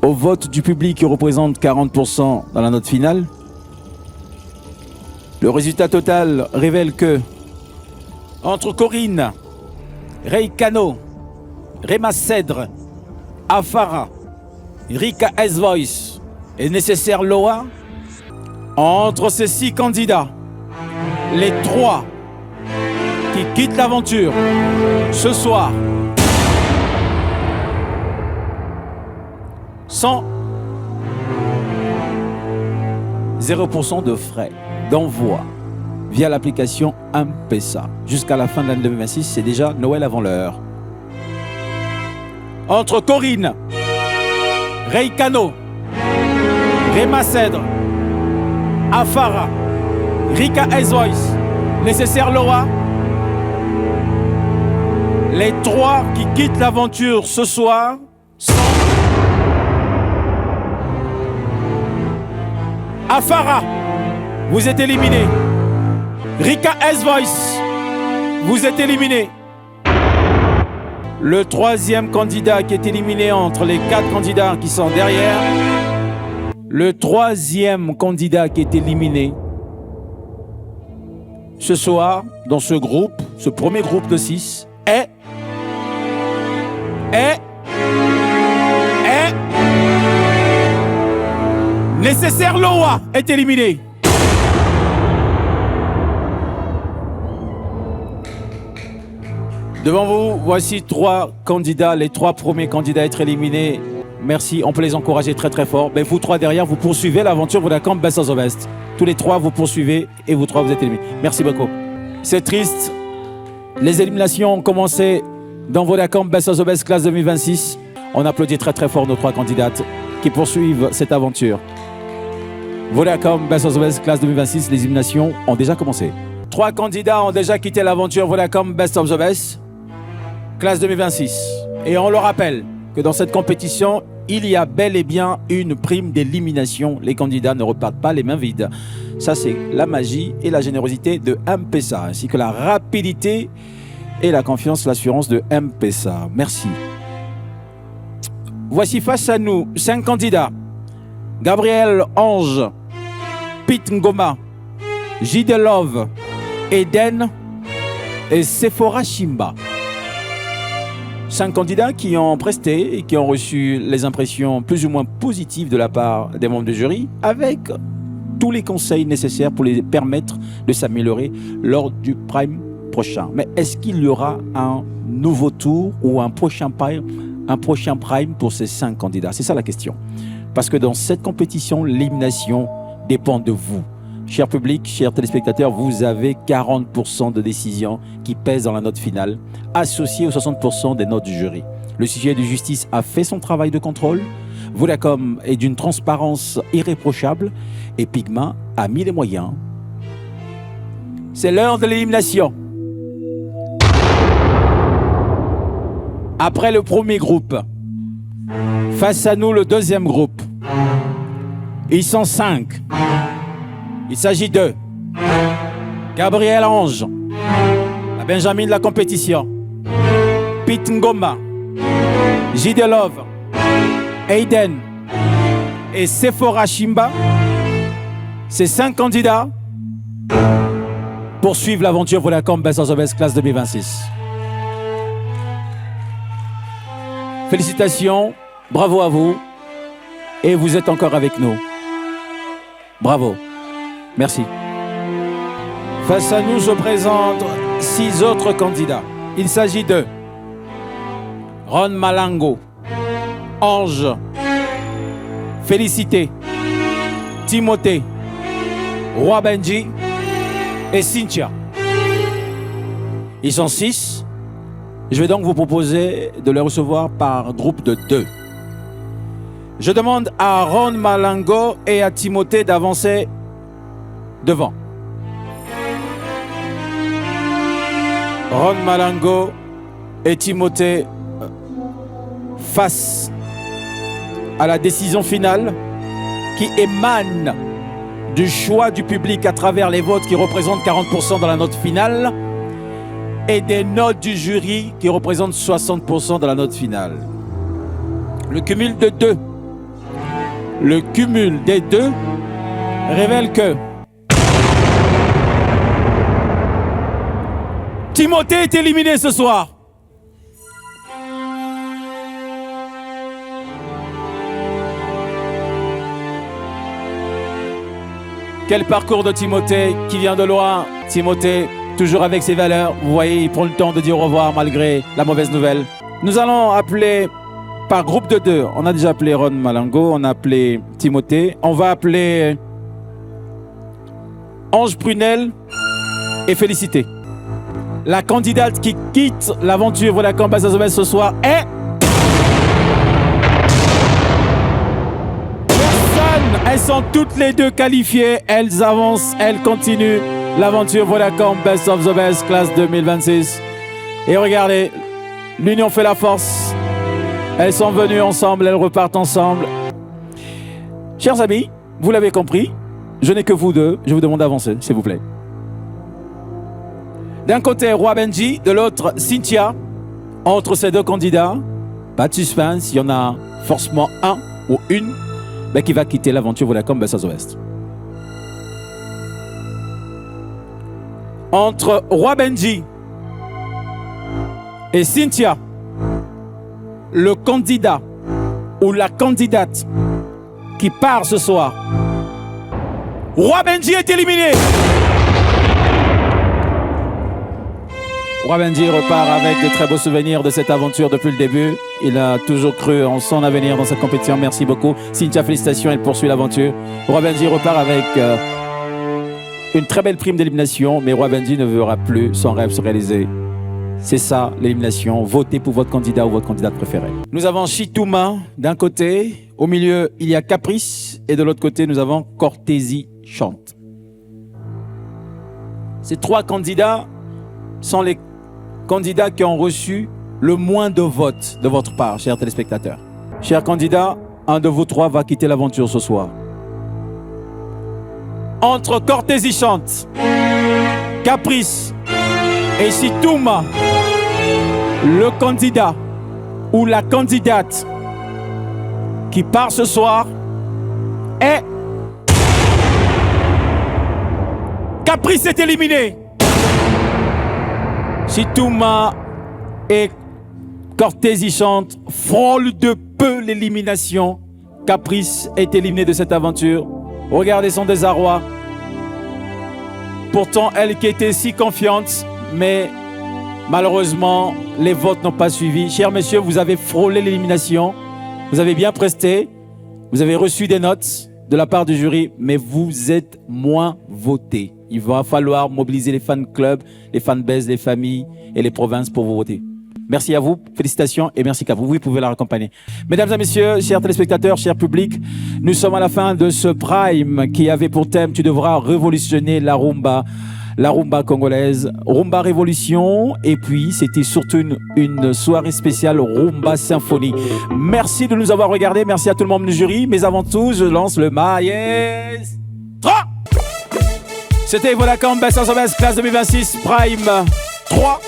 au vote du public qui représente 40% dans la note finale, le résultat total révèle que entre Corinne, Rei Kano, Rema Cèdre, Afara, Rika S. Voice et Nécessaire Loa, entre ces 6 candidats, les 3 qui quittent l'aventure ce soir sans 0% de frais d'envoi via l'application M-Pesa. Jusqu'à la fin de l'année 2026, c'est déjà Noël avant l'heure. Entre Corinne, Rei Kano, Rema Cèdre, Afara, Rika S-Voice, Nécessaire Loa. Les 3 qui quittent l'aventure ce soir sont Afara, vous êtes éliminé. Rika S-Voice, vous êtes éliminé. Le 3e candidat qui est éliminé entre les 4 candidats qui sont derrière. Le 3e candidat qui est éliminé ce soir dans ce groupe, ce premier groupe de 6 est Nécessaire Loa est éliminé. Devant vous, voici 3 candidats, les 3 premiers candidats à être éliminés. Merci, on peut les encourager très très fort. Mais vous 3 derrière, vous poursuivez l'aventure Vodacom Best of the Best. Tous les 3, vous poursuivez et vous 3, vous êtes éliminés. Merci beaucoup. C'est triste. Les éliminations ont commencé dans Vodacom Best of the Best classe 2026. On applaudit très très fort nos 3 candidates qui poursuivent cette aventure. Vodacom Best of the Best classe 2026, les éliminations ont déjà commencé. 3 candidats ont déjà quitté l'aventure Vodacom Best of the Best classe 2026. Et on le rappelle que dans cette compétition, il y a bel et bien une prime d'élimination. Les candidats ne repartent pas les mains vides. Ça, c'est la magie et la générosité de M-Pesa, ainsi que la rapidité et la confiance, l'assurance de M-Pesa. Merci. Voici face à nous 5 candidats. Gabriel Ange, Pete Ngoma, J.D. Love, Eden et Sephora Shimba. 5 candidats qui ont presté et qui ont reçu les impressions plus ou moins positives de la part des membres du jury, avec tous les conseils nécessaires pour les permettre de s'améliorer lors du prime prochain. Mais est-ce qu'il y aura un nouveau tour ou un prochain prime pour ces 5 candidats? C'est ça la question. Parce que dans cette compétition, l'élimination dépend de vous. Cher public, chers téléspectateurs, vous avez 40% de décisions qui pèsent dans la note finale, associées aux 60% des notes du jury. Le sujet de justice a fait son travail de contrôle. Vodacom est d'une transparence irréprochable et Pigma a mis les moyens. C'est l'heure de l'élimination. Après le premier groupe, face à nous le deuxième groupe. Ils sont 5. Il s'agit de Gabriel Ange, la Benjamin de la compétition, Pete Ngoma, J.D. Love, Aiden et Sephora Shimba. Ces 5 candidats poursuivent l'aventure Vodacom Best of the Best classe 2026. Félicitations, bravo à vous et vous êtes encore avec nous. Bravo. Merci. Face à nous se présentent 6 autres candidats. Il s'agit de Ron Malango, Ange, Félicité, Timothée, Roi Benji et Cynthia. Ils sont 6. Je vais donc vous proposer de les recevoir par groupe de 2. Je demande à Ron Malango et à Timothée d'avancer devant. Ron Malango et Timothée face à la décision finale qui émane du choix du public à travers les votes qui représentent 40% dans la note finale et des notes du jury qui représentent 60% dans la note finale. Le cumul de 2. Le cumul des 2 révèle que Timothée est éliminé ce soir. Quel parcours de Timothée qui vient de loin. Timothée, toujours avec ses valeurs. Vous voyez, il prend le temps de dire au revoir malgré la mauvaise nouvelle. Nous allons appeler par groupe de 2. On a déjà appelé Ron Malango, on a appelé Timothée. On va appeler Ange Prunel et Félicité. La candidate qui quitte l'aventure Vodacom Best of the Best ce soir est... Personne. Elles sont toutes les deux qualifiées. Elles avancent, elles continuent l'aventure Vodacom Best of the Best classe 2026. Et regardez, l'union fait la force. Elles sont venues ensemble, elles repartent ensemble. Chers amis, vous l'avez compris, je n'ai que vous deux. Je vous demande d'avancer, s'il vous plaît. D'un côté, Roi Benji, de l'autre, Cynthia. Entre ces deux candidats, pas de suspense, il y en a forcément un ou une qui va quitter l'aventure Vodacom Best of the West. Entre Roi Benji et Cynthia, le candidat ou la candidate qui part ce soir, Roi Benji est éliminé. Roi Benji repart avec de très beaux souvenirs de cette aventure depuis le début. Il a toujours cru en son avenir dans cette compétition. Merci beaucoup. Cynthia, félicitations, elle poursuit l'aventure. Roi Benji repart avec une très belle prime d'élimination, mais Roi Benji ne verra plus son rêve se réaliser. C'est ça, l'élimination. Votez pour votre candidat ou votre candidate préférée. Nous avons Chitouma d'un côté. Au milieu, il y a Caprice. Et de l'autre côté, nous avons Cortésie Chante. Ces trois candidats sont les candidats qui ont reçu le moins de votes de votre part, chers téléspectateurs. Chers candidats, un de vous trois va quitter l'aventure ce soir. Entre Cortésie Chante, Caprice et Chitouma, le candidat ou la candidate qui part ce soir est... Caprice est éliminé. Chitouma et Cortésie Chante frôlent de peu l'élimination. Caprice est éliminé de cette aventure. Regardez son désarroi. Pourtant, elle qui était si confiante, mais malheureusement, les votes n'ont pas suivi. Chers messieurs, vous avez frôlé l'élimination. Vous avez bien presté. Vous avez reçu des notes de la part du jury, mais vous êtes moins votés. Il va falloir mobiliser les fan clubs, les fanbases, les familles et les provinces pour vous voter. Merci à vous, félicitations et merci qu'à vous. Vous pouvez la raccompagner. Mesdames et messieurs, chers téléspectateurs, chers publics, nous sommes à la fin de ce prime qui avait pour thème « Tu devras révolutionner la rumba congolaise ». Rumba Révolution, et puis c'était surtout une soirée spéciale Rumba Symphonie. Merci de nous avoir regardés, merci à tout le membre du jury, mais avant tout, je lance le maestro. C'était Vodacom Best of the Best classe 2026 Prime 3.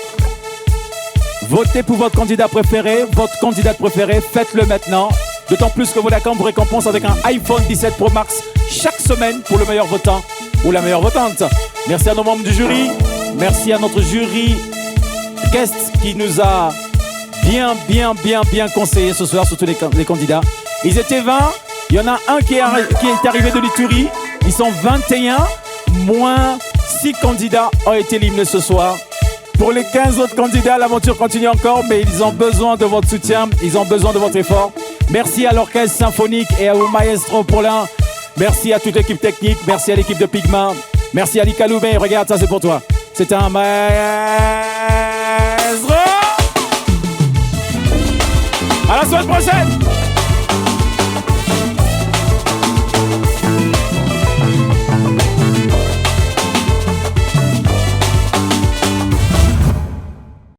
Votez pour votre candidat préféré, votre candidate préférée, faites-le maintenant. D'autant plus que Vodacom vous récompense avec un iPhone 17 Pro Max chaque semaine pour le meilleur votant ou la meilleure votante. Merci à nos membres du jury, merci à notre jury guest qui nous a bien conseillé ce soir, surtout les candidats. Ils étaient 20, il y en a un qui est arrivé de l'Ituri, ils sont 21, moins 6 candidats ont été éliminés ce soir. Pour les 15 autres candidats, l'aventure continue encore, mais ils ont besoin de votre soutien, ils ont besoin de votre effort. Merci à l'orchestre symphonique et au maestro Paulin. Merci à toute l'équipe technique, merci à l'équipe de Pigma. Merci à Ali Kaloumé, regarde ça, c'est pour toi. C'est un maestro. À la semaine prochaine.